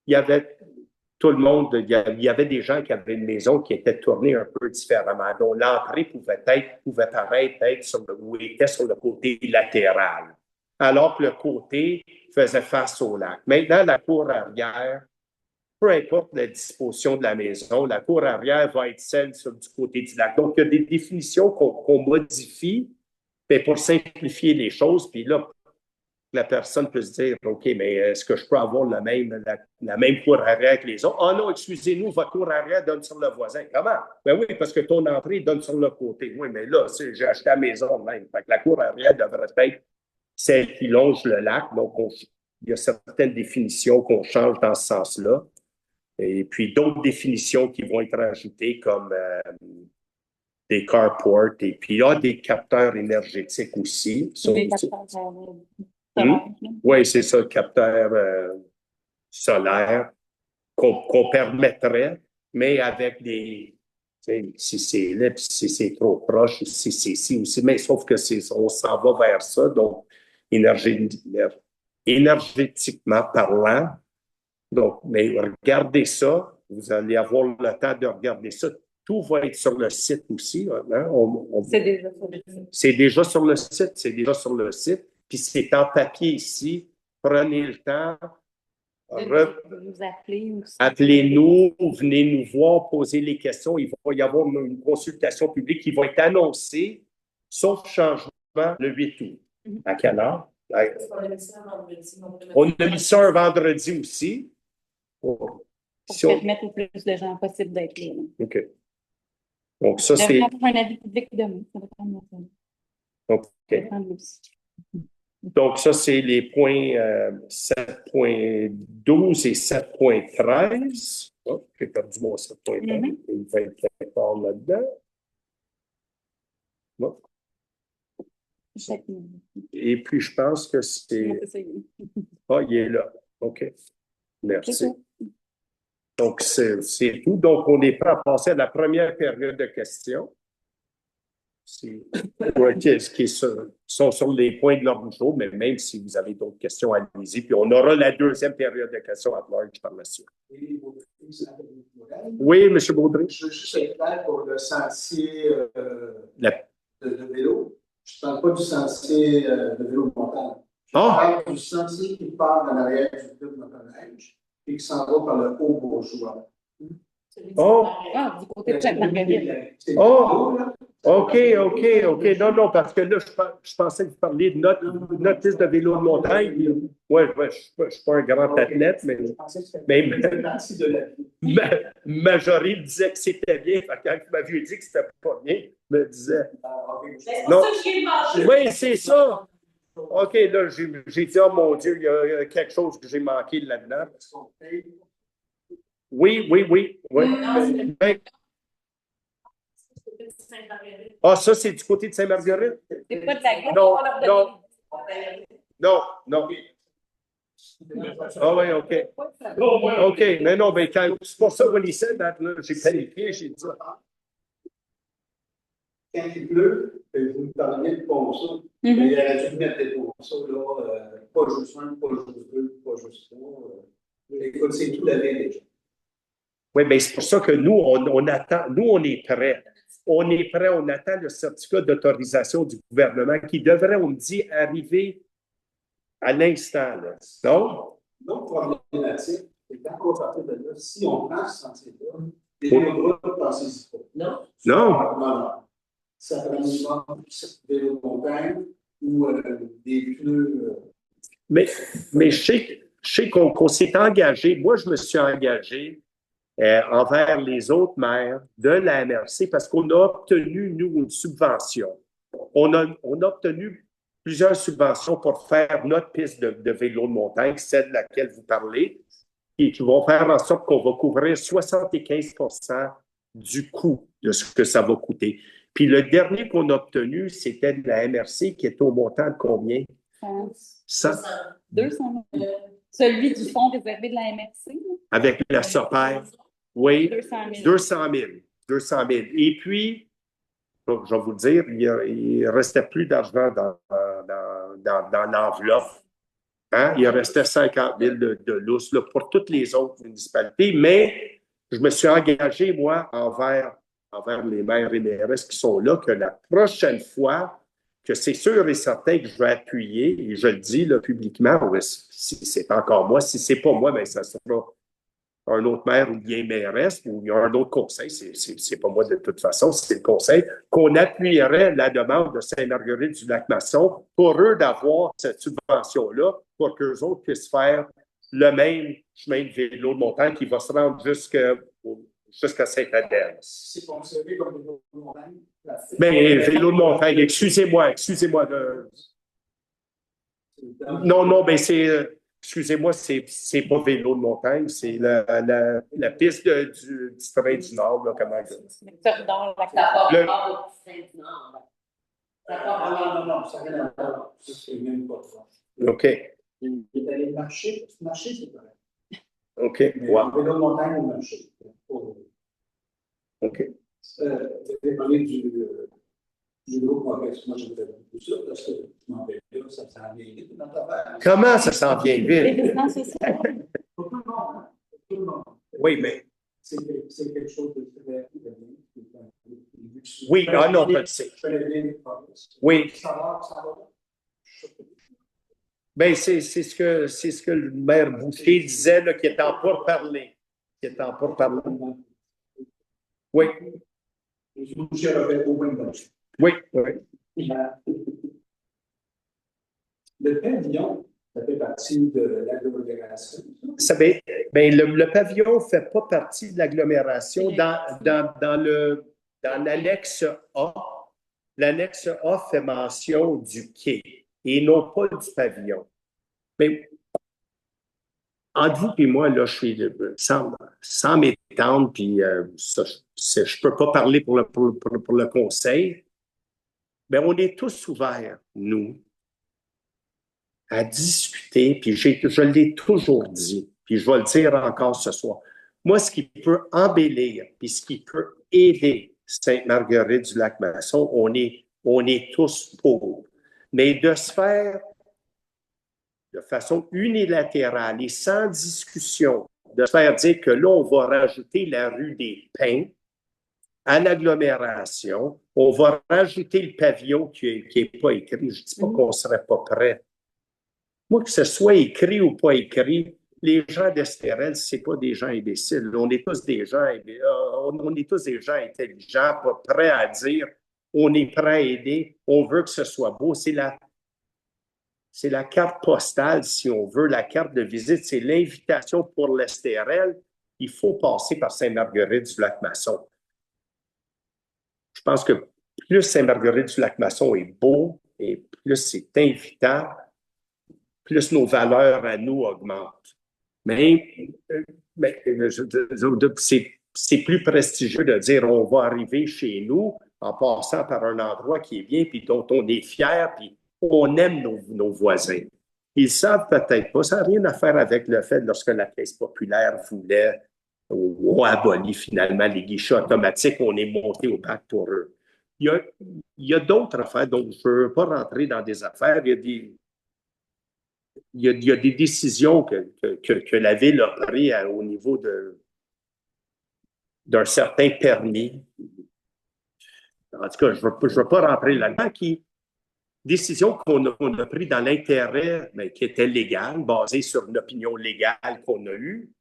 il y avait tout le monde, il y avait des gens qui avaient une maison qui était tournée un peu différemment. Donc, l'entrée pouvait paraître ou était sur le côté latéral, alors que le côté faisait face au lac. Maintenant, la cour arrière, peu importe la disposition de la maison, la cour arrière va être celle du côté du lac. Donc, il y a des définitions qu'on modifie pour simplifier les choses. Puis là, la personne peut se dire, OK, mais est-ce que je peux avoir la même cour arrière que les autres? Ah non, excusez-nous, votre cour arrière donne sur le voisin. Comment? Ben oui, parce que ton entrée donne sur le côté. Oui, mais là, j'ai acheté la maison même. Fait que la cour arrière devrait être celle qui longe le lac. Donc, il y a certaines définitions qu'on change dans ce sens-là. Et puis, d'autres définitions qui vont être ajoutées comme des carports. Et puis, il y a des capteurs énergétiques aussi. Des capteurs Oui, c'est ça, le capteur solaire qu'on permettrait, mais avec si c'est là, puis si c'est trop proche, si c'est ici aussi, mais sauf que on s'en va vers ça, donc énergétiquement parlant. Donc, mais regardez ça, vous allez avoir le temps de regarder ça. Tout va être sur le site aussi. Hein? C'est déjà sur le site. C'est déjà sur le site, c'est déjà sur le site. Puis c'est en papier ici. Prenez le temps. Vous appelez aussi. Appelez-nous, venez nous voir, posez les questions. Il va y avoir une consultation publique qui va être annoncée sauf changement le 8 août. Mhm. À quelle heure? On a mis ça un vendredi, donc le On matin. a mis ça un vendredi aussi. Pour Si on- permettre au plus de gens possible d'être là. OK. Donc, ça, On c'est. devrait avoir un avis public demain. Ça va prendre longtemps. Ça va OK. prendre aussi. Donc, ça, c'est les points 7.12 et 7.13. Oh, j'ai perdu mon 7.13. Mhm. Il va être quelque part là-dedans. Bon. Chaque minute. Et puis, je pense que On c'est. va essayer. Ah, il est là. OK. C'est Merci. tout. Donc, c'est tout. Donc, on est prêt à passer à la première période de questions. Qui sont sur les points de l'ordre du jour, mais même si vous avez d'autres questions, allez-y. Puis on aura la deuxième période de questions à large par la suite. Oui, M. Baudry. Je veux juste être clair pour le sentier La- de vélo. Je ne parle pas du sentier de vélo de montagne. Je Ah, parle du sentier qui part en arrière du club de motoneige et qui s'en va par le Haut-Bourgeois. Celui Oh. Ah, du côté de Sainte-Marguerite. C'est le Oh. vélo, là. OK. Non, parce que là, je pensais que vous parliez de notre piste de vélo de montagne. Oui, je ne suis pas un grand athlète, mais Je pensais que Mais- c'était partie de la vie. Majorie disait que c'était bien. Fait que quand vous m'aviez dit que c'était pas bien, je me disais. C'est Non. pour ça que je viens de manger. Oui, c'est ça. OK, là, j'ai dit, oh mon Dieu, il y a quelque chose que j'ai manqué là-dedans. Oui. Ben, ah, ça, c'est du côté de Saint-Marguerite? C'est pas de la gueule. Non, on va leur donner. non. Ah oui, OK. OK, mais non, mais c'est pour ça que when he said that, là, j'ai paniqué, j'ai dit ça. Quand il pleut, vous me parliez de ponceau. Mhm. Mais il aurait dû mettre des ponceaux, là, pas juste un, pas juste deux, pas juste trois. Écoute, c'est tout la ville déjà. Oui, bien, c'est pour ça que nous, on attend, nous, on est prêts. On est prêts, on attend le certificat d'autorisation du gouvernement qui devrait, on me dit, arriver à l'instant. Là. Non? L'autre problématique, c'est qu'en partir de là, si on prend ce sentier-là, les vélos de route, pensez-y pas. Non. Ça prend minimum vélo de montagne ou des pneus. Mais je sais qu'on s'est engagé, moi, je me suis engagé envers les autres maires de la MRC parce qu'on a obtenu, nous, une subvention. On a obtenu plusieurs subventions pour faire notre piste de vélo de montagne, celle de laquelle vous parlez, et qui vont faire en sorte qu'on va couvrir 75% du coût de ce que ça va coûter. Puis le dernier qu'on a obtenu, c'était de la MRC qui est au montant de combien? 100. 200 000. Celui du fonds réservé de la MRC. là. Avec la SOPER. Oui, 200 000. 200 000. Et puis, je vais vous le dire, il ne restait plus d'argent dans l'enveloppe. Hein? Il restait 50 000 de lousse là, pour toutes les autres municipalités, mais je me suis engagé, moi, envers les maires et maires qui sont là, que la prochaine fois, que c'est sûr et certain que je vais appuyer, et je le dis là, publiquement, oui, si c'est encore moi, si c'est pas moi, bien, ça sera un autre maire ou bien mairesse, ou il y a un autre conseil, c'est pas moi de toute façon, c'est le conseil, qu'on appuierait la demande de Sainte-Marguerite-du-Lac-Masson pour eux d'avoir cette subvention-là, pour qu'eux autres puissent faire le même chemin de vélo de montagne qui va se rendre jusqu'à Saint-Adèle. C'est conservé comme vélo de montagne. Mais vélo de montagne, excusez-moi. Non, ben excusez-moi, c'est pas vélo de montagne, c'est la piste du train du Nord, là, comment dire. Victor Dor, la Ça part Le- pas du Saint-Nord. Ça part Non, ça n'a rien à voir. Ça, c'est même pas ça. OK, Il est allé marcher, c'est correct. OK, Mais wow, vélo de montagne ou marcher. OK. Vous avez parlé du groupe progrès. Moi, je voudrais beaucoup ça parce que je m'en vais là, ça s'en vient vite dans ta affaire. Comment ça s'en vient Les vite? résidences sociales. Pour tout le monde, hein. Pour tout le monde. Oui, mais C'est quelque chose de très bien. oui, non, je le sais. Je connais bien les progrès. Oui, Ça va. bien, c'est ce que le maire Boucher disait, là, qui est en pourparlers. Oui, Je vous ai fait au moins de bonne chose. oui. Le pavillon, ça fait partie de l'agglomération. Le pavillon ne fait pas partie de l'agglomération. Dans l'annexe A, l'annexe A fait mention du quai et non pas du pavillon. Mais entre vous et moi, là, je suis sans m'étendre, puis je ne peux pas parler pour le conseil, mais on est tous ouverts, nous, à discuter, puis je l'ai toujours dit, puis je vais le dire encore ce soir. Moi, ce qui peut embellir, puis ce qui peut aider Sainte-Marguerite-du-Lac-Masson, on est tous pour. Mais de se faire de façon unilatérale et sans discussion, de se faire dire que là, on va rajouter la rue des Pins à l'agglomération, on va rajouter le pavillon qui n'est pas écrit. Je ne dis pas qu'on ne serait pas prêt. Moi, que ce soit écrit ou pas écrit, les gens d'Estérel, ce n'est pas des gens imbéciles. On est tous des gens, on est tous des gens intelligents, pas prêts à dire on est prêt à aider, on veut que ce soit beau. C'est la carte postale, si on veut, la carte de visite, c'est l'invitation pour l'Estérel. Il faut passer par Sainte-Marguerite-du-Lac-Masson. Je pense que plus Sainte-Marguerite-du-Lac-Masson est beau et plus c'est invitant, plus nos valeurs à nous augmentent. Mais c'est plus prestigieux de dire on va arriver chez nous en passant par un endroit qui est bien, puis dont on est fier, puis on aime nos voisins. Ils savent peut-être pas, ça n'a rien à faire avec le fait lorsque la Caisse populaire voulait ou a aboli finalement les guichets automatiques, on est monté au bac pour eux. Il y a d'autres affaires, donc je ne veux pas rentrer dans des affaires. Il y a des décisions que la Ville a prises au niveau d'un certain permis. En tout cas, je ne veux pas rentrer là-dedans. Décision qu'on a prises dans l'intérêt, mais qui était légal, basée sur une opinion légale qu'on a eue,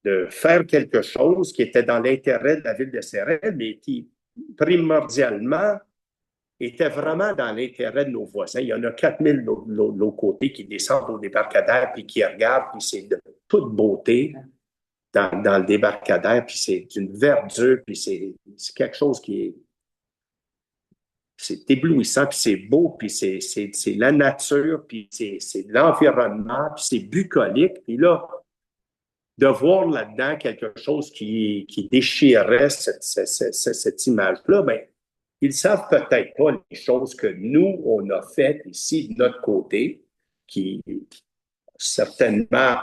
de faire quelque chose qui était dans l'intérêt de la Ville de Sérel, mais qui, primordialement, était vraiment dans l'intérêt de nos voisins. Il y en a 4000 de l'autre côté qui descendent au débarcadère puis qui regardent, puis c'est de toute beauté dans le débarcadère, puis c'est d'une verdure, puis c'est quelque chose qui est c'est éblouissant, puis c'est beau, puis c'est la nature, puis c'est l'environnement, puis c'est bucolique. Puis là, de voir là-dedans quelque chose qui déchirait cette image-là, bien, ils ne savent peut-être pas les choses que nous, on a faites ici de notre côté, qui certainement,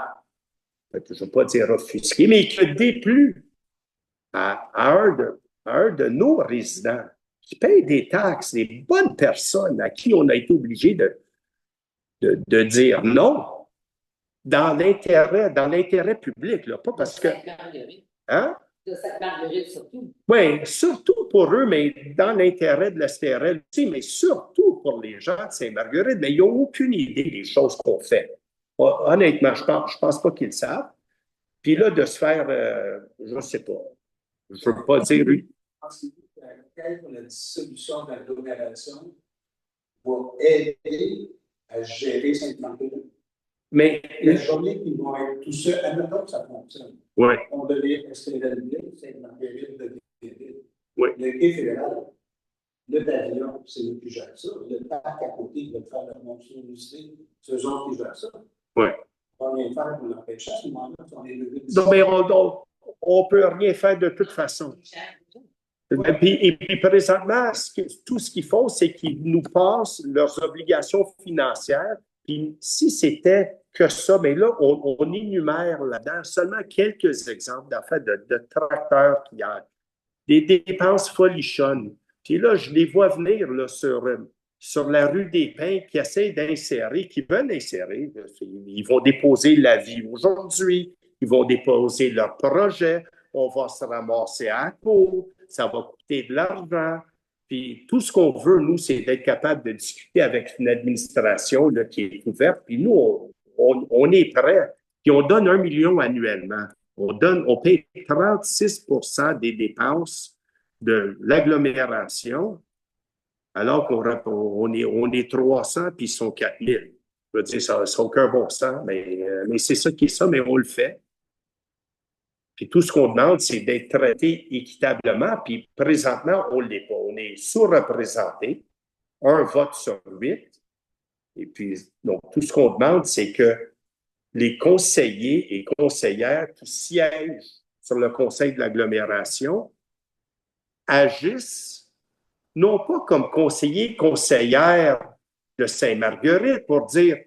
je ne veux pas dire offusqué, mais qui a déplu à un de nos résidents qui payent des taxes, des bonnes personnes à qui on a été obligé de dire non dans l'intérêt public, là, pas parce que... Hein? De Sainte-Marguerite surtout. Oui, surtout pour eux, mais dans l'intérêt de l'Estérel aussi, mais surtout pour les gens de Sainte-Marguerite, mais ils n'ont aucune idée des choses qu'on fait. Honnêtement, je pense pas qu'ils le savent. Puis là, de se faire, je ne sais pas, je ne veux pas dire... Pensez-vous que la dissolution de l'agglomération va aider à gérer Sainte-Marguerite? Mais la journée qu'ils vont être tout seuls, admettons que ça fonctionne. Ouais. On devait Estérel-Ville, Sainte-Marguerite de Ville. Ouais. Le quai fédéral, le pavillon, c'est eux qui gèrent ça. Le parc à côté, ils veulent faire leur monstruosité, c'est eux autres qui gèrent ça. Oui. On va rien faire pour l'empêcher à ce moment-là, on est levés. Non, mais on ne peut rien faire de toute façon. Et puis présentement, tout ce qu'ils font, c'est qu'ils nous passent leurs obligations financières. Puis si c'était que ça, mais là, on énumère là-dedans seulement quelques exemples d'affaires de tracteurs qui ont des dépenses folichonnes. Puis là, je les vois venir là, sur la rue des Pins qui essaient d'insérer, qui veulent insérer. Ils vont déposer l'avis aujourd'hui, ils vont déposer leur projet, on va se ramasser à la cour, ça va coûter de l'argent. Puis tout ce qu'on veut, nous, c'est d'être capable de discuter avec une administration là, qui est ouverte. Puis nous, on est prêts. Puis on donne 1 million annuellement. On paye 36 des dépenses de l'agglomération alors on est 300 puis ils sont 4000. Je veux dire, ça n'a aucun bon sens, mais c'est ça qui est ça, mais on le fait. Puis tout ce qu'on demande, c'est d'être traité équitablement, puis présentement, on ne l'est pas. On est sous-représenté, un vote sur 8. Et puis, donc, tout ce qu'on demande, c'est que les conseillers et conseillères qui siègent sur le conseil de l'agglomération agissent non pas comme conseillers et conseillères de Sainte-Marguerite pour dire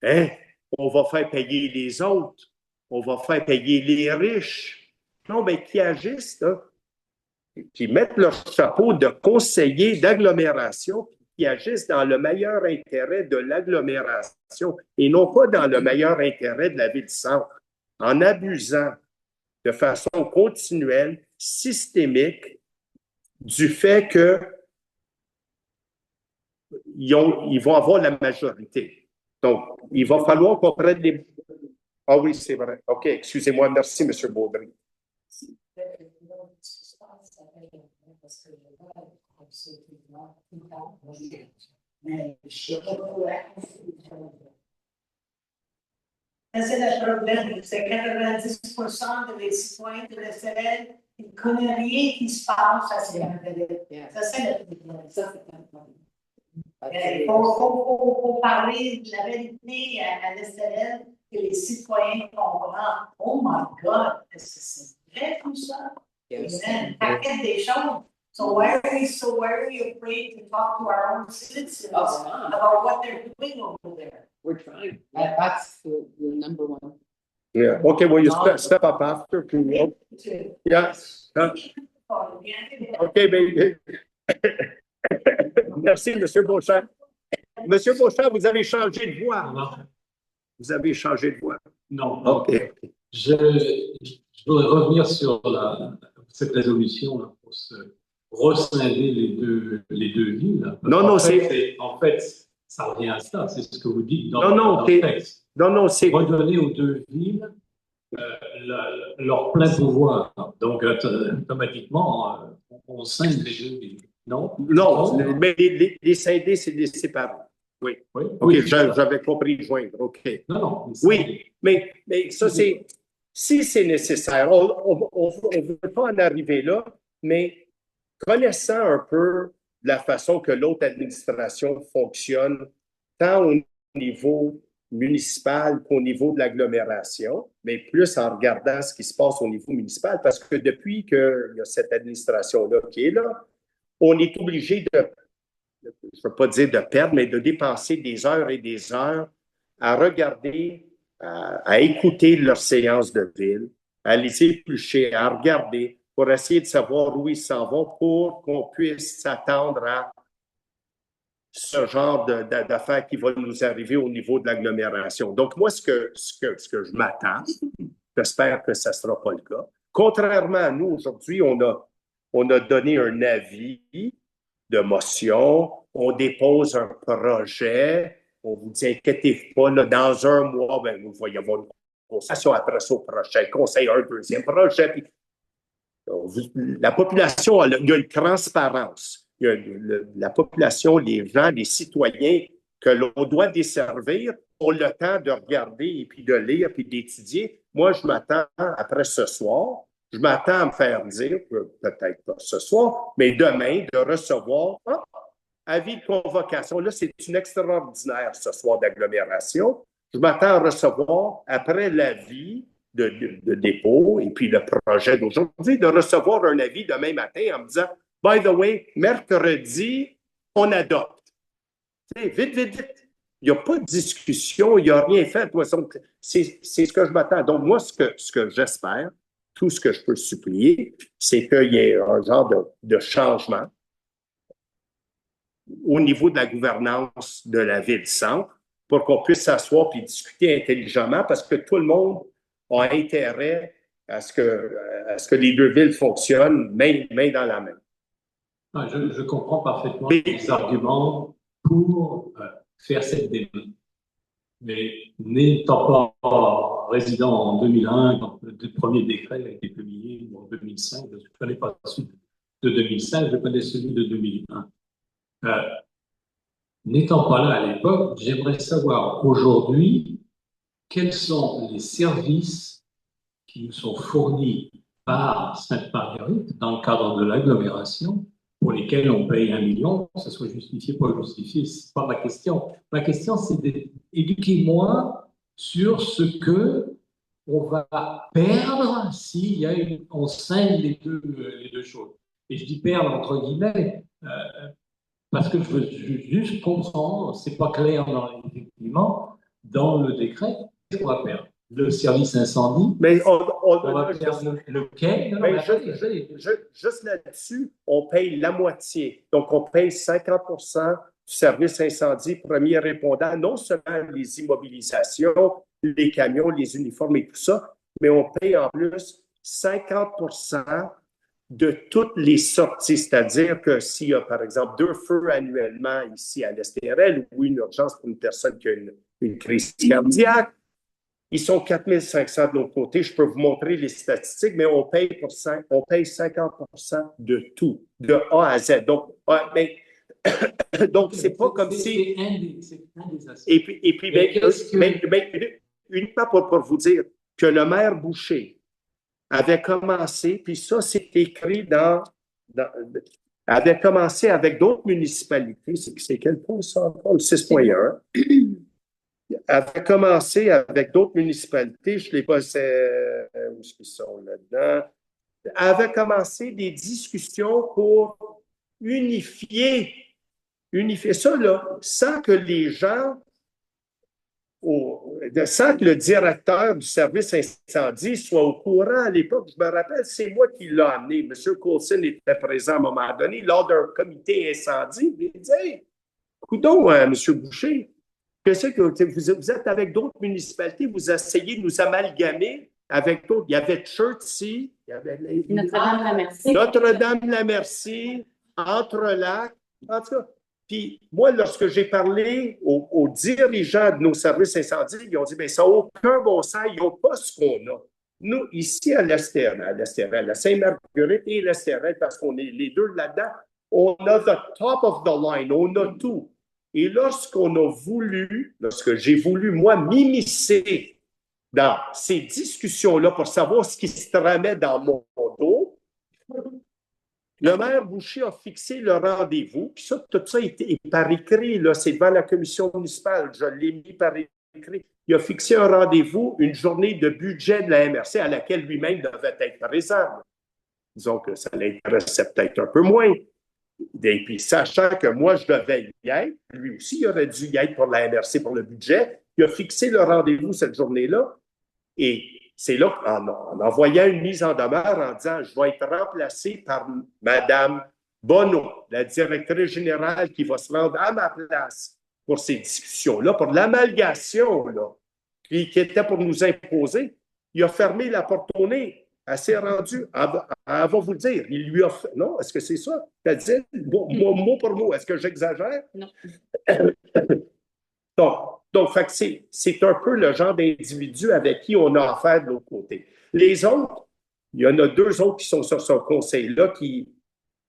hein, on va faire payer les autres, on va faire payer les riches. Non, mais qui agissent, là, qui mettent leur chapeau de conseillers d'agglomération, qui agissent dans le meilleur intérêt de l'agglomération et non pas dans le meilleur intérêt de la ville-centre, en abusant de façon continuelle, systémique, du fait que ils vont avoir la majorité. Donc, il va falloir qu'on prenne les... Ah oui, c'est vrai. OK, excusez-moi. Merci, M. Baudry. C'est le problème, c'est 90% des citoyens de l'SRL qui ne connaissent rien qui se passe à Sainte-Marguerite. Ça, c'est le problème. Ça, c'est un problème. Il faut parler de la vérité à l'SRL que les citoyens comprennent. Oh my God, est-ce que c'est vrai tout ça? Yes. Paquet des choses. So why are we afraid to talk to our own citizens about what they're doing over there? We're trying. That's the number one. Yeah. Okay, well, you step up after. Yeah. OK, bien. Merci, M. Beauchamp. M. Beauchamp, vous avez changé de voix. Non. Vous avez changé de voix. Non. OK. Je voudrais revenir sur cette résolution là, pour se rescinder les deux villes. Non, En fait, ça revient à ça, c'est ce que vous dites dans le texte. Non, c'est... Redonner aux deux villes leur plein pouvoir. Donc, automatiquement, on scinde les deux villes. Non, mais les scinder, c'est les séparer. Oui. OK, j'avais compris joindre. OK. Non. Oui, mais ça, c'est... Si c'est nécessaire, on ne veut pas en arriver là, mais connaissant un peu la façon que l'autre administration fonctionne, tant au niveau municipal qu'au niveau de l'agglomération, mais plus en regardant ce qui se passe au niveau municipal, parce que depuis qu'il y a cette administration-là qui est là, on est obligé de, je ne veux pas dire de perdre, mais de dépenser des heures et des heures à regarder, à écouter leurs séances de ville, à les éplucher, à regarder pour essayer de savoir où ils s'en vont pour qu'on puisse s'attendre à ce genre d'affaires qui vont nous arriver au niveau de l'agglomération. Donc, moi, ce que je m'attends, j'espère que ça ne sera pas le cas. Contrairement à nous, aujourd'hui, on a donné un avis de motion, on dépose un projet, on vous dit, inquiétez-vous pas, là, dans un mois, ben, vous voyez avoir une consultation après ça au prochain conseil, un deuxième projet. Puis, la population, il y a une transparence. La population, les gens, les citoyens que l'on doit desservir ont le temps de regarder et puis de lire puis d'étudier. Moi, je m'attends, après ce soir, je m'attends à me faire dire, peut-être pas ce soir, mais demain, de recevoir avis de convocation. Là, c'est une extraordinaire ce soir d'agglomération. Je m'attends à recevoir, après l'avis de dépôt et puis le projet d'aujourd'hui, de recevoir un avis demain matin en me disant, by the way, mercredi, on adopte. Vite. Il n'y a pas de discussion, il n'y a rien fait. C'est ce que je m'attends. Donc, moi, ce que j'espère, tout ce que je peux supplier, c'est qu'il y ait un genre de changement au niveau de la gouvernance de la ville-centre pour qu'on puisse s'asseoir et discuter intelligemment parce que tout le monde a intérêt à ce que les deux villes fonctionnent main dans la main. Je comprends parfaitement les arguments pour faire cette démarche. Mais n'étant pas résident en 2001, quand le premier décret a été publié en 2005, je ne connais pas celui de 2005, je connais celui de 2001. N'étant pas là à l'époque, j'aimerais savoir aujourd'hui quels sont les services qui nous sont fournis par Sainte-Marguerite dans le cadre de l'agglomération pour lesquels on paye 1 million, que ce soit justifié ou pas justifié, c'est pas ma question. Ma question, c'est d'éduquer-moi sur ce que on va perdre s'il y a on scinde les deux choses. Et je dis perdre entre guillemets, parce que je veux juste comprendre, c'est pas clair effectivement, dans le décret, qu'est-ce qu'on va perdre? Le service incendie, Mais on va perdre lequel? Non, mais juste là-dessus, on paye la moitié. Donc, on paye 50% du service incendie premier répondant, non seulement les immobilisations, les camions, les uniformes et tout ça, mais on paye en plus 50% de toutes les sorties. C'est-à-dire que s'il y a, par exemple, 2 feux annuellement ici à l'STRL ou une urgence pour une personne qui a une crise cardiaque, ils sont 4500 de l'autre côté. Je peux vous montrer les statistiques, mais on paye 50% de tout, de A à Z. Donc, donc c'est pas comme si. C'est un des aspects. Et puis uniquement pour vous dire que le maire Boucher avait commencé, puis ça, c'est écrit avait commencé avec d'autres municipalités. C'est quel point ça encore? Le 6.1. Avait commencé avec d'autres municipalités, je ne l'ai pas, où est-ce qu'ils sont là-dedans, avait commencé des discussions pour unifier ça, là, sans que les gens, sans que le directeur du service incendie soit au courant à l'époque. Je me rappelle, c'est moi qui l'ai amené. M. Coulson était présent à un moment donné lors d'un comité incendie. Il dit, hey, coudonc, M. Boucher, qu'est-ce que vous êtes avec d'autres municipalités, vous essayez de nous amalgamer avec d'autres. Il y avait Chertsey, il y avait Notre-Dame-la-Merci. Notre-Dame-la-Merci, Entre-Lacs, en tout cas. Puis moi, lorsque j'ai parlé aux dirigeants de nos services incendies, ils ont dit, mais ça n'a aucun bon sens, ils n'ont pas ce qu'on a. Nous, ici à l'STRL, à Sainte-Marguerite et l'STRL, parce qu'on est les deux là-dedans, on a the top of the line, on a tout. Et lorsque j'ai voulu, moi, m'immiscer dans ces discussions-là pour savoir ce qui se tramait dans mon dos, le maire Boucher a fixé le rendez-vous, puis ça, tout ça est par écrit, là, c'est devant la commission municipale, je l'ai mis par écrit. Il a fixé un rendez-vous, une journée de budget de la MRC à laquelle lui-même devait être présent. Disons que ça l'intéressait peut-être un peu moins. Et puis, sachant que moi, je devais y être, lui aussi, il aurait dû y être pour la MRC, pour le budget, il a fixé le rendez-vous cette journée-là. Et c'est là, en envoyant une mise en demeure, en disant, je vais être remplacé par Mme Bonneau, la directrice générale qui va se rendre à ma place pour ces discussions-là, pour l'amalgation, là, qui était pour nous imposer. Il a fermé la porte au nez. Elle s'est rendue, elle va vous le dire, il lui a fait, non, est-ce que c'est ça? Elle dit, mot pour mot, est-ce que j'exagère? Non. Donc c'est un peu le genre d'individu avec qui on a affaire de l'autre côté. Les autres, il y en a 2 autres qui sont sur ce conseil-là qui,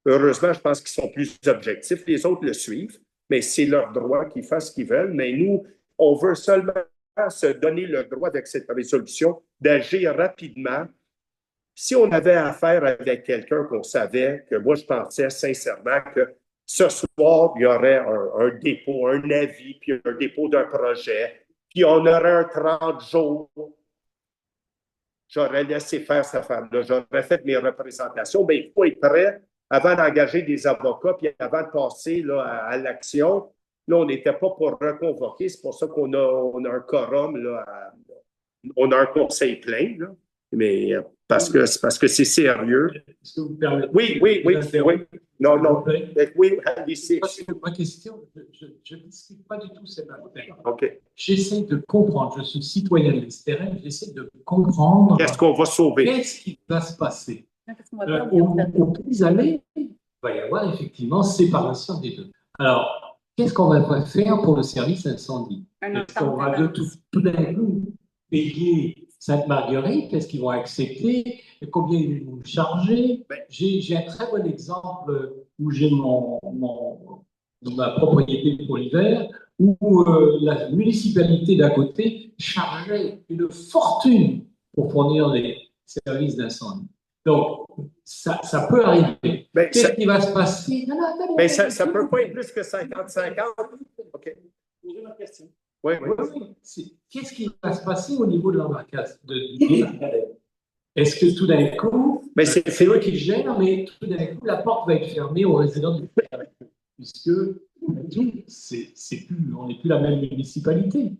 heureusement, je pense qu'ils sont plus objectifs. Les autres le suivent, mais c'est leur droit qu'ils fassent ce qu'ils veulent. Mais nous, on veut seulement se donner le droit avec cette résolution d'agir rapidement. Si on avait affaire avec quelqu'un qu'on savait, que moi je pensais sincèrement que ce soir, il y aurait un dépôt, un avis, puis un dépôt d'un projet, puis on aurait un 30 jours, j'aurais laissé faire cette femme-là, j'aurais fait mes représentations. Bien, il faut être prêt avant d'engager des avocats, puis avant de passer là, à l'action. Là, on n'était pas pour reconvoquer, c'est pour ça qu'on a un quorum, là, on a un conseil plein, là. Mais parce que c'est sérieux. Est-ce que vous me permettez? Oui. Non. Oui, allez-y. Parce que ma question, je ne discute pas du tout cette affaire. OK. J'essaie de comprendre, je suis citoyen de l'Estérel, j'essaie de comprendre. Qu'est-ce qu'on va sauver? Qu'est-ce qui va se passer? Au plus aller, il va y avoir effectivement séparation des deux. Alors, qu'est-ce qu'on va faire pour le service incendie? Est-ce qu'on va de tout d'un coup payer Sainte-Marguerite? Est-ce qu'ils vont accepter? Combien ils vont charger? J'ai un très bon exemple où j'ai mon ma propriété pour l'hiver, où la municipalité d'à côté chargeait une fortune pour fournir les services d'incendie. Donc, ça peut arriver. Ben, Qu'est-ce ça- qui va se passer? Non, non, attendez, Mais ça attendez. ne peut pas être plus que 50-50. OK. Posez ma question. Oui, Oui, oui. oui. Qu'est-ce qui va se passer au niveau de l'embarcation Est-ce que tout d'un coup, Mais c'est c'est eux qui le gèrent, mais tout d'un coup, la porte va être fermée aux résidents du quartier, puisque on n'est plus la même municipalité.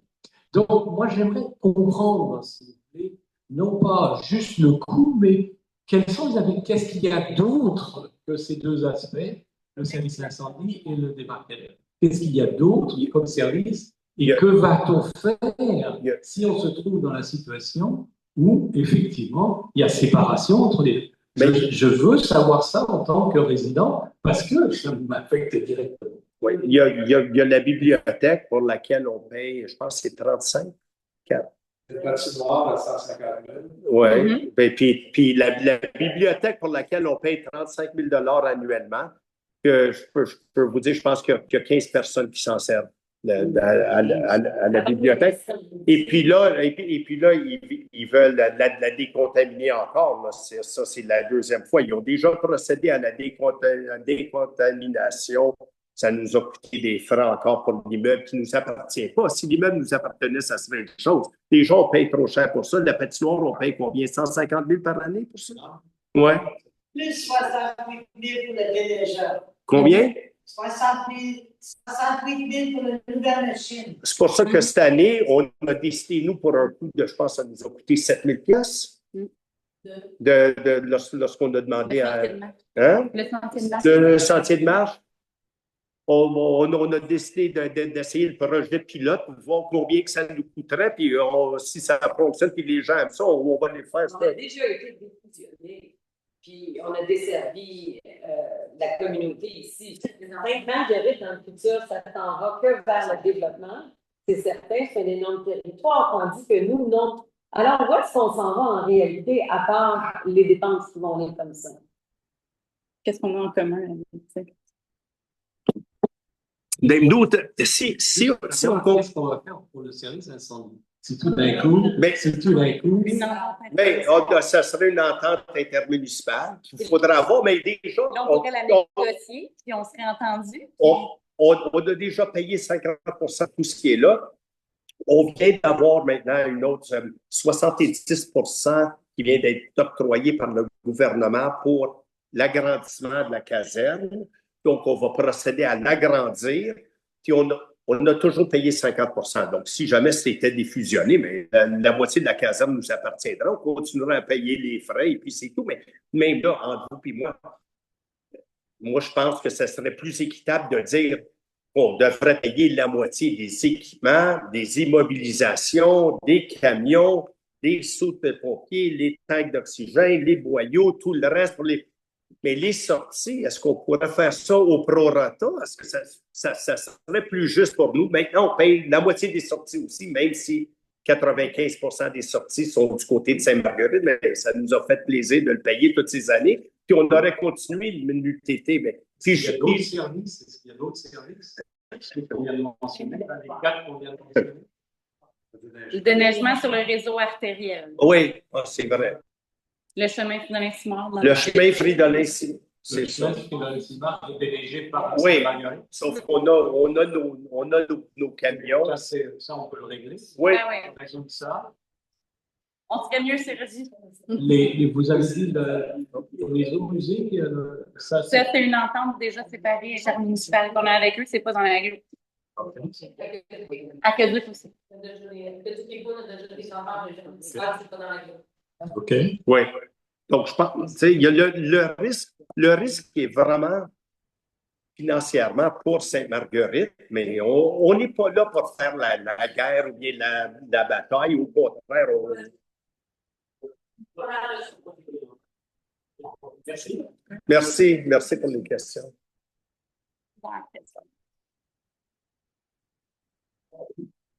Donc, moi, j'aimerais comprendre, s'il vous plaît, non pas juste le coût, mais qu'est-ce qu'il y a d'autre que ces deux aspects, le service incendie et le débarcadère? Qu'est-ce qu'il y a d'autre comme service et que va-t-on faire si on se trouve dans la situation où, effectivement, il y a séparation entre les deux? Je veux savoir ça en tant que résident parce que ça m'affecte directement. Oui, il y a la bibliothèque pour laquelle on paye, je pense que c'est 35. Le patinoire à 150 000. Oui. Puis la bibliothèque pour laquelle on paye 35 000 annuellement, que je peux vous dire, je pense qu'il y a 15 personnes qui s'en servent à la bibliothèque. Et puis là, ils veulent la décontaminer encore. Là. Ça, c'est la deuxième fois. Ils ont déjà procédé à la décontamination. Ça nous a coûté des frais encore pour l'immeuble qui ne nous appartient pas. Si l'immeuble nous appartenait, ça serait une chose. Les gens payent trop cher pour ça. La patinoire, on paye combien? 150 000 par année pour ça? Oui. Plus 68 000 pour le déneigeur. Combien? 68 000 pour la nouvelle machine. C'est pour ça que cette année, on a décidé, nous, pour un coût de, je pense, ça nous a coûté 7 000 pièces lorsqu'on a demandé à. Hein? Le sentier de marche. Le sentier de marche. On a décidé d'essayer le projet pilote pour voir combien que ça nous coûterait, puis si ça fonctionne, puis les gens aiment ça, on va les faire. On a déjà été défusionnés, puis on a desservi la communauté ici. Maintenant, j'habite dans le futur, ça ne s'en va que vers le développement. C'est certain, c'est un énorme territoire. On dit que nous, non. Alors, où est-ce qu'on s'en va en réalité, à part les dépenses qui vont venir comme ça? Qu'est-ce qu'on a en commun? Nous, si on Qu'est-ce qu'on va faire pour le service incendie? C'est tout d'un coup. Ça serait une entente intermunicipale qu'il faudra avoir, mais déjà. On pourrait la négocier, puis on serait entendu. On a déjà payé 50 % de tout ce qui est là. On vient d'avoir maintenant une autre 70 % qui vient d'être octroyé par le gouvernement pour l'agrandissement de la caserne. Donc, on va procéder à l'agrandir. Puis, on a toujours payé 50 %. Donc, si jamais c'était défusionné, mais la moitié de la caserne nous appartiendra. On continuera à payer les frais et puis c'est tout. Mais même là, entre vous et moi, je pense que ce serait plus équitable de dire qu'on devrait payer la moitié des équipements, des immobilisations, des camions, des sauts de pompiers, les tanks d'oxygène, les boyaux, tout le reste pour les. Mais les sorties, est-ce qu'on pourrait faire ça au prorata? Est-ce que ça serait plus juste pour nous? Maintenant, on paye la moitié des sorties aussi, même si 95 % des sorties sont du côté de Sainte-Marguerite, mais ça nous a fait plaisir de le payer toutes ces années. Puis on aurait continué l'UTT. Mais il y a d'autres services. Est-ce qu'il y a d'autres services? Est-ce qu'on vient de mentionner? Les 4 qu'on vient de mentionner? Le déneigement sur le réseau artériel. Oui, c'est vrai. Le chemin Fridolin-Simard. Le chemin Fridolin-Simard, c'est ça. Le chemin Fridolin-Simard est déneigé par la Sainte-Marguerite. Sauf qu'on a nos camions. Ça, on peut le régler. Oui. On résout ça. On serait mieux servi. Vous avez dit les autres musées, ça, c'est une entente déjà séparée intermunicipale qu'on a avec eux, c'est pas dans la rue. À Québec aussi. OK. Oui. Donc, je pense, tu sais, il y a le risque qui est vraiment financièrement pour Sainte-Marguerite, mais on n'est pas là pour faire la guerre ou bien la bataille, au contraire. Merci pour les questions.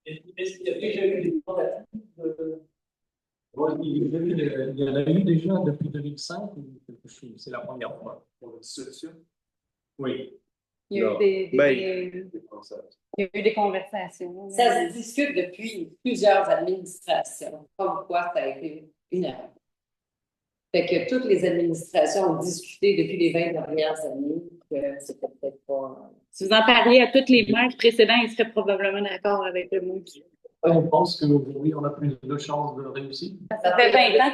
Est-ce qu'il y a déjà eu des tentatives de. Il y en a eu déjà depuis 2005 ou quelque chose? C'est la première fois pour le solution? Oui. Il y a Non. eu des, Ben, il y a eu des conversations. Ça se discute depuis plusieurs administrations, comme quoi ça a été une erreur. Fait que toutes les administrations ont discuté depuis les 20 dernières années que c'était peut-être pas. Si vous en parliez à tous les maires précédents, ils seraient probablement d'accord avec le mot. On pense qu'aujourd'hui, on a plus de chances de réussir. Ça fait 20 ans.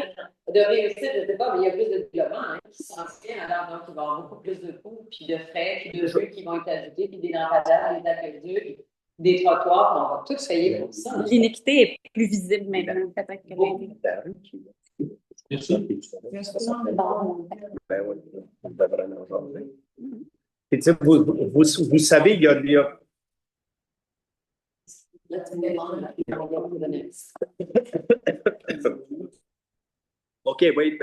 De réussir, je ne sais pas, mais il y a plus de développement qui s'en vient. Alors, donc, il va y avoir beaucoup plus de coûts, puis de frais, puis de jeux qui vont être ajoutés, puis des lampadaires, des aqueducs, des trottoirs, puis on va tous payer pour ça. L'équité est plus visible maintenant, peut-être que Merci. Ben oui, on devrait en jaser. Et tu sais, vous savez, il y a Là, tu me demandes, on va vous donner. OK, oui.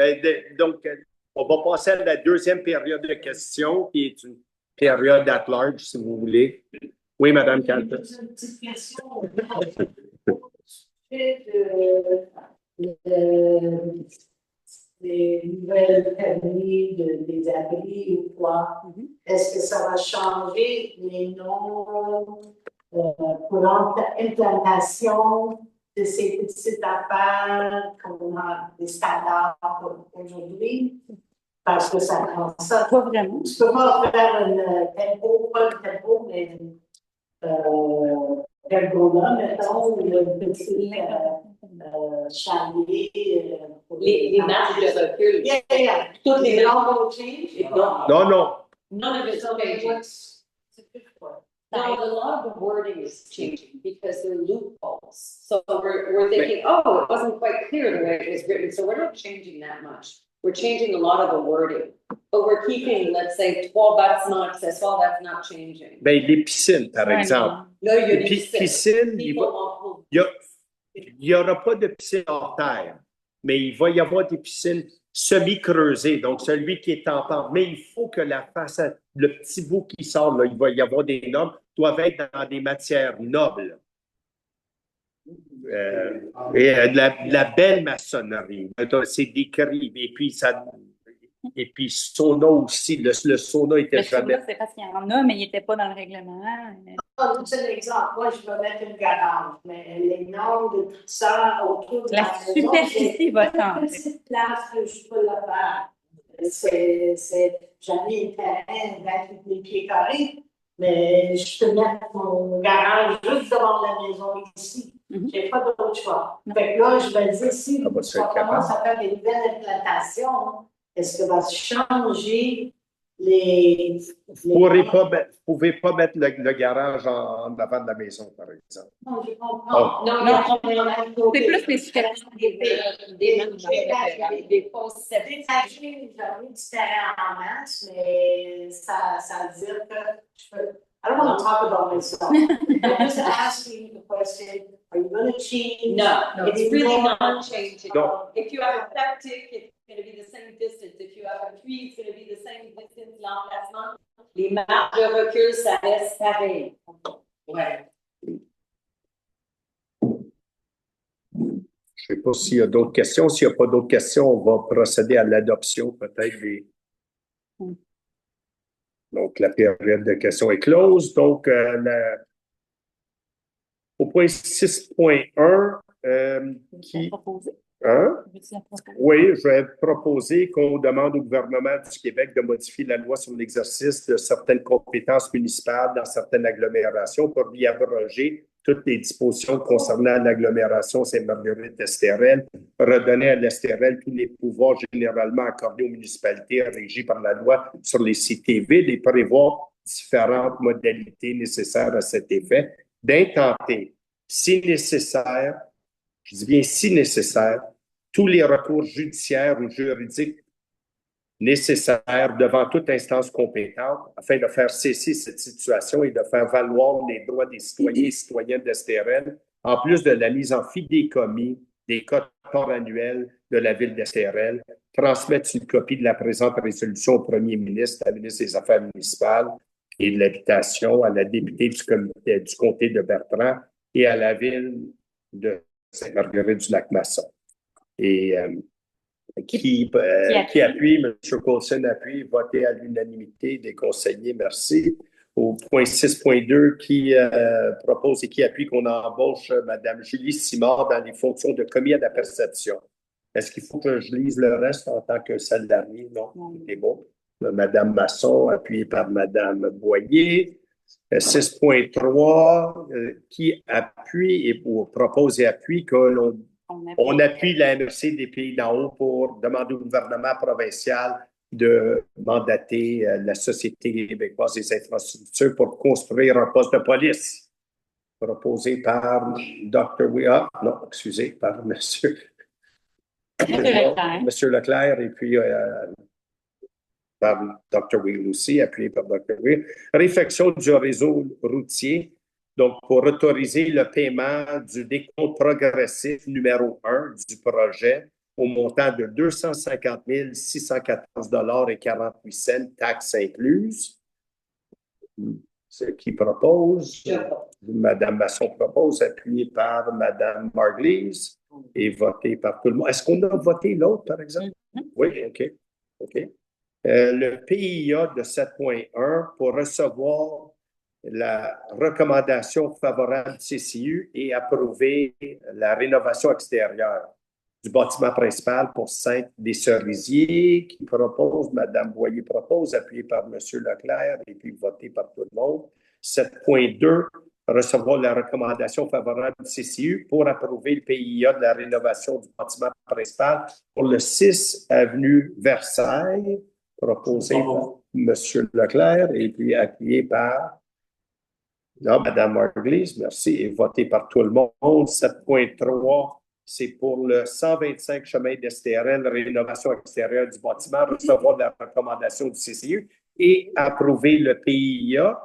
Donc, on va passer à la deuxième période de questions, qui est une période at large, si vous voulez. Oui, Madame Calta. Une petite question. Des nouvelles familles, des abris ou quoi. Est-ce que ça va changer les noms pour l'implantation de ces petites affaires qu'on a des standards aujourd'hui? Parce que ça prend ça. Pas vraiment. Tu peux pas faire une tempo, pas le tempo, mais pergola, mettons, le petit chalier. Les marges de recul. Yeah. Toutes les noms normes. vont changer. Non. None of it's changing. No, a lot of the wording is changing because there are loopholes. So we're thinking, oh, it wasn't quite clear the way it was written, so we're not changing that much. We're changing a lot of the wording, but we're keeping, let's say, 3 bâtiments accessoires, that's not changing. Ben, les piscines, par Ouais, exemple. Là, il y a des Piscine, il n'y aura pas de piscine hors terre, mais il va y avoir des piscines semi-creusées, donc celui qui est en pente. Mais il faut que la façade, le petit bout qui sort, là, il va y avoir des normes, doivent être dans des matières nobles. De la belle maçonnerie. C'est décrit. Et puis, sauna aussi. Le sauna était Le jamais. sauna, c'est parce qu'il y en a, mais il n'était pas dans le règlement. C'est un exemple. Moi, je vais mettre une garage, mais les noms de tout ça autour de La maison, superficie va c'est une changer. petite place que je peux le faire. J'en ai un terrain 28 000 pieds carrés, mais je peux mettre mon garage juste devant la maison ici. J'ai pas d'autre choix. Fait que là, je vais dire, si ça commence à faire des nouvelles implantations, est-ce que va changer les... Vous ne pouvez pas mettre le garage en avant de la maison, par exemple. Non, je comprends. Non, C'est plus les superficies. des fausses Détacher, j'avais du terrain en masse, mais ça veut dire que je peux... I don't want to talk about myself. I'm just asking the question, are you going to change? No, it's really not changing. No. If you have a septic, it's going to be the same distance. If you have a tree, it's going to be the same distance, l'emplacement. Les marges de recul, ça reste pareil. Ouais. Je ne sais pas s'il y a d'autres questions. S'il n'y a pas d'autres questions, on va procéder à l'adoption peut-être des... Donc, la période de questions est close. Donc, au point 6.1, qui... Hein? Oui, je vais proposer qu'on demande au gouvernement du Québec de modifier la loi sur l'exercice de certaines compétences municipales dans certaines agglomérations pour lui abroger toutes les dispositions concernant l'agglomération Sainte-Marguerite-Estérel, redonner à l'Estérel tous les pouvoirs généralement accordés aux municipalités régies par la loi sur les cités vides et prévoir différentes modalités nécessaires à cet effet, d'intenter, si nécessaire, je dis bien si nécessaire, tous les recours judiciaires ou juridiques nécessaires devant toute instance compétente afin de faire cesser cette situation et de faire valoir les droits des citoyens et citoyennes d'Estérel, en plus de la mise en fidéicommis des quotas annuels de la ville d'Estérel, transmettre une copie de la présente résolution au premier ministre, à la ministre des Affaires municipales et de l'Habitation, à la députée du comté de Bertrand et à la ville de Sainte-Marguerite-du-Lac-Masson. Et qui appuie, M. Coulson appuie, voté à l'unanimité des conseillers, merci. au point 6.2 qui propose et qui appuie qu'on embauche Mme Julie Simard dans les fonctions de commis à la perception. Est-ce qu'il faut que je lise le reste en tant que salarié? Non, c'est bon. Mme Masson, appuyée par Mme Boyer. 6.3 qui appuie ou propose et appuie qu'on on appuie la MRC des Pays d'en haut pour demander au gouvernement provincial de mandater la Société québécoise des infrastructures pour construire un poste de police proposé par Dr. non, excusez, par M. Monsieur Leclerc et puis par Dr. Will aussi, appuyé par Dr. Will. Réfection du réseau routier, donc pour autoriser le paiement du décompte progressif numéro 1 du projet au montant de 250 614,48 taxes incluses. Ce qui propose, Mme Masson propose, appuyé par Mme Margulies et voté par tout le monde. Est-ce qu'on a voté l'autre, par exemple? Oui, OK. OK. Le PIA de 7.1 pour recevoir la recommandation favorable du CCU et approuver la rénovation extérieure du bâtiment principal pour Sainte-des-Cerisiers qui propose, Mme Boyer propose, appuyé par M. Leclerc et puis voté par tout le monde. 7.2, recevoir la recommandation favorable du CCU pour approuver le PIA de la rénovation du bâtiment principal pour le 6 avenue Versailles, proposé par M. Leclerc et puis appuyé par Mme Margulies, merci, et voté par tout le monde. 7.3, c'est pour le 125 chemin d'Estérel, rénovation extérieure du bâtiment, recevoir la recommandation du CCU et approuver le PIA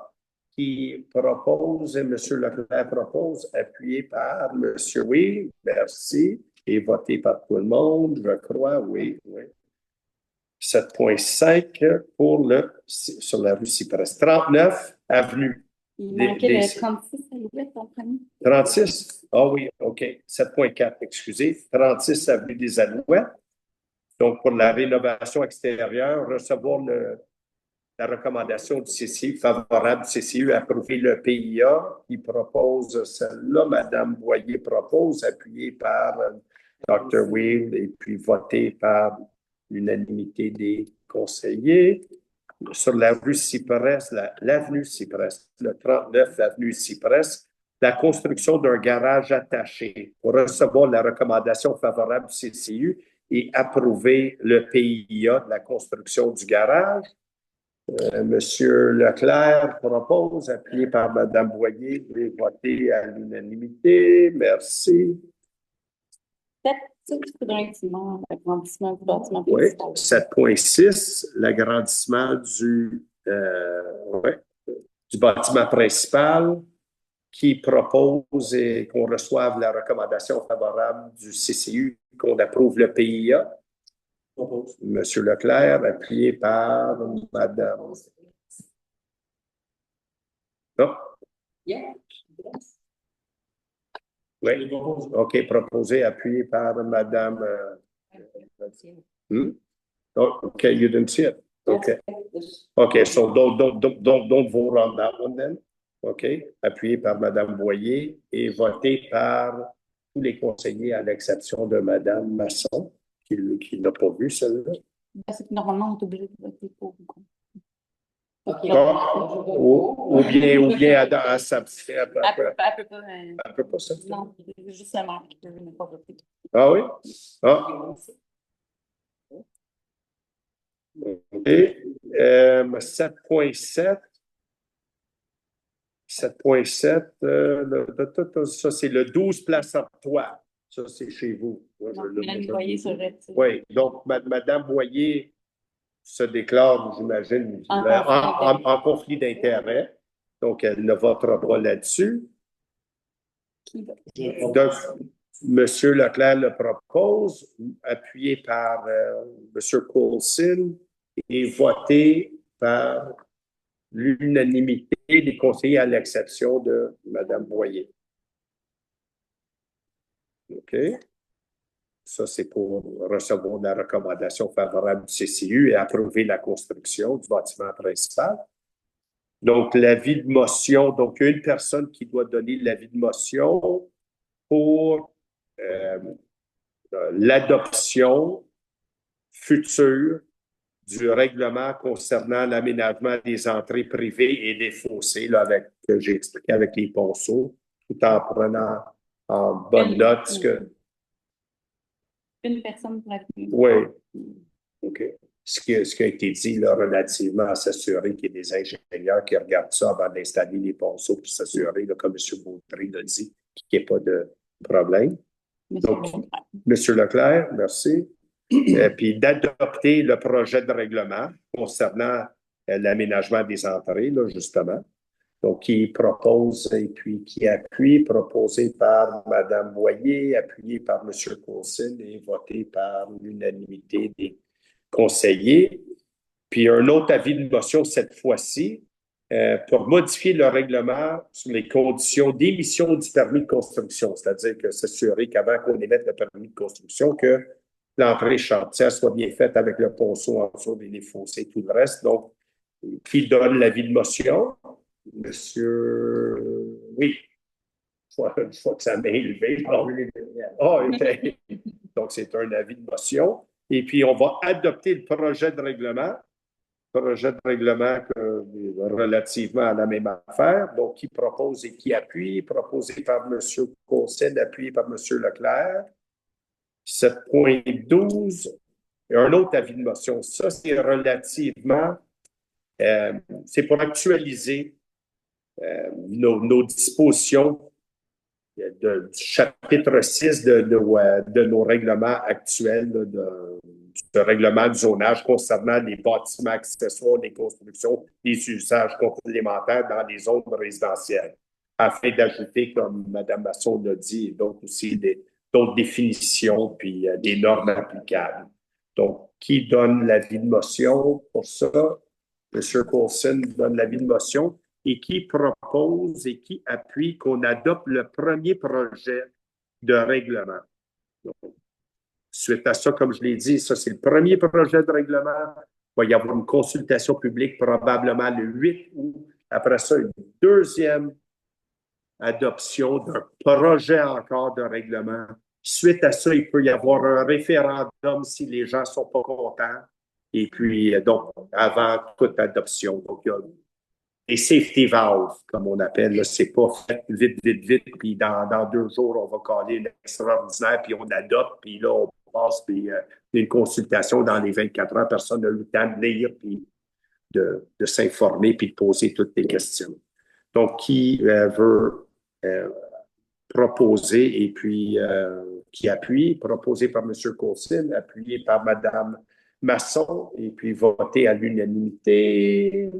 qui propose, M. Leclerc propose, appuyé par M. Oui, merci, et voté par tout le monde, je crois, oui. 7.5 pour sur la rue Cypress. 39, avenue. Il manquait le 36, ça vous plaît, ton premier? 36? Ah oui, OK. 7.4, excusez. 36 avenue des Alouettes. Donc, pour la rénovation extérieure, recevoir la recommandation du CCU, favorable du CCU, approuver le PIA qui propose celle-là. Mme Boyer propose, appuyée par Dr. Will et puis votée par l'unanimité des conseillers. Sur la rue Cypress, l'avenue Cypress, le 39 avenue Cypress, la construction d'un garage attaché pour recevoir la recommandation favorable du CCU et approuver le PIA de la construction du garage. Monsieur Leclerc propose, appuyé par Mme Boyer, et voté à l'unanimité. Merci. L'agrandissement du bâtiment Oui, principal. 7.6, l'agrandissement du bâtiment principal qui propose et qu'on reçoive la recommandation favorable du CCU, qu'on approuve le PIA. Monsieur Leclerc, appuyé par Mme. Non? Oui. OK, proposé, appuyé par Mme. OK, you didn't see it. OK. OK, so don't vote on that one then. OK, appuyé par Mme Boyer et voté par tous les conseillers à l'exception de Mme Masson, qui n'a pas vu celle-là. Normalement, on est obligé de voter pour. Ou bien à s'abstenir. Elle peut pas. Elle peut pas ça. Non, juste la mère qui peut ne pas voter. Ah oui? Ah. Et 7.7. 7.7, ça c'est le 12 Place Artois. Ça c'est chez vous. Mme Boyer se retire. Oui, donc Mme Boyer se déclare, j'imagine, en conflit d'intérêt. Donc, elle ne votera pas là-dessus. Donc, M. Leclerc le propose, appuyé par M. Coulson et voté par l'unanimité des conseillers à l'exception de Mme Boyer. OK. Ça, c'est pour recevoir la recommandation favorable du CCU et approuver la construction du bâtiment principal. Donc, l'avis de motion, donc il y a une personne qui doit donner l'avis de motion pour l'adoption future du règlement concernant l'aménagement des entrées privées et des fossés, là, que j'ai expliqué avec les ponceaux, tout en prenant en bonne note ce que... Une personne pour appuyer. Oui, OK. Ce qui a été dit là, relativement à s'assurer qu'il y ait des ingénieurs qui regardent ça avant d'installer les ponceaux pour s'assurer, là, comme M. Baudry l'a dit, qu'il n'y ait pas de problème. Donc, M. Leclerc, merci. Puis d'adopter le projet de règlement concernant l'aménagement des entrées, là, justement. Donc, qui propose et puis qui appuie, proposé par Mme Boyer, appuyé par M. Coulson et voté par l'unanimité des conseillers. Puis un autre avis de motion cette fois-ci pour modifier le règlement sur les conditions d'émission du permis de construction, c'est-à-dire que s'assurer qu'avant qu'on émette le permis de construction, que l'entrée chantière soit bien faite avec le ponceau en dessous et les fossés et tout le reste. Donc, qui donne l'avis de motion? Monsieur... Oui. Une fois que ça m'est élevé. Donc, c'est un avis de motion. Et puis, on va adopter le projet de règlement. Projet de règlement relativement à la même affaire. Donc, qui propose et qui appuie. Proposé par M. Coulson, appuyé par M. Leclerc. 7.12. Et un autre avis de motion. Ça, c'est relativement... c'est pour actualiser nos dispositions du chapitre 6 de nos règlements actuels, du règlement du zonage concernant les bâtiments accessoires, les constructions, les usages complémentaires dans les zones résidentielles, afin d'ajouter, comme Mme Masson l'a dit, et d'autres aussi, d'autres définitions, puis des normes applicables. Donc, qui donne l'avis de motion pour ça? M. Coulson donne l'avis de motion. Et qui propose et qui appuie qu'on adopte le premier projet de règlement. Donc, suite à ça, comme je l'ai dit, ça, c'est le premier projet de règlement. Il va y avoir une consultation publique probablement le 8 août. Après ça, une deuxième adoption d'un projet encore de règlement. Suite à ça, il peut y avoir un référendum si les gens ne sont pas contents. Et puis, donc, avant toute adoption. Donc, il y a des safety valves, comme on appelle. C'est pas fait vite, puis dans 2 jours, on va caler l'extraordinaire, puis on adopte, puis là, on passe, puis une consultation dans les 24 heures. Personne n'a eu le temps de lire, puis de s'informer, puis de poser toutes les questions. Donc, qui veut proposer, et puis qui appuie, proposé par M. Coulson, appuyé par Mme Masson, et puis voté à l'unanimité.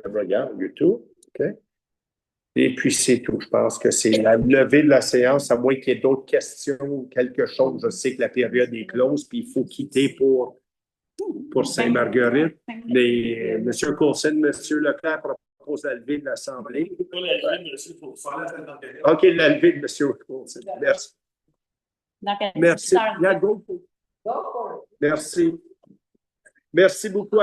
Regarde, YouTube. OK. Et puis, c'est tout. Je pense que c'est la levée de la séance, à moins qu'il y ait d'autres questions ou quelque chose. Je sais que la période est close, puis il faut quitter pour Sainte-Marguerite. Mais M. Coulson, M. Leclerc propose la levée de l'Assemblée. OK, la levée de M. Coulson. Merci. Merci. Merci. Merci beaucoup.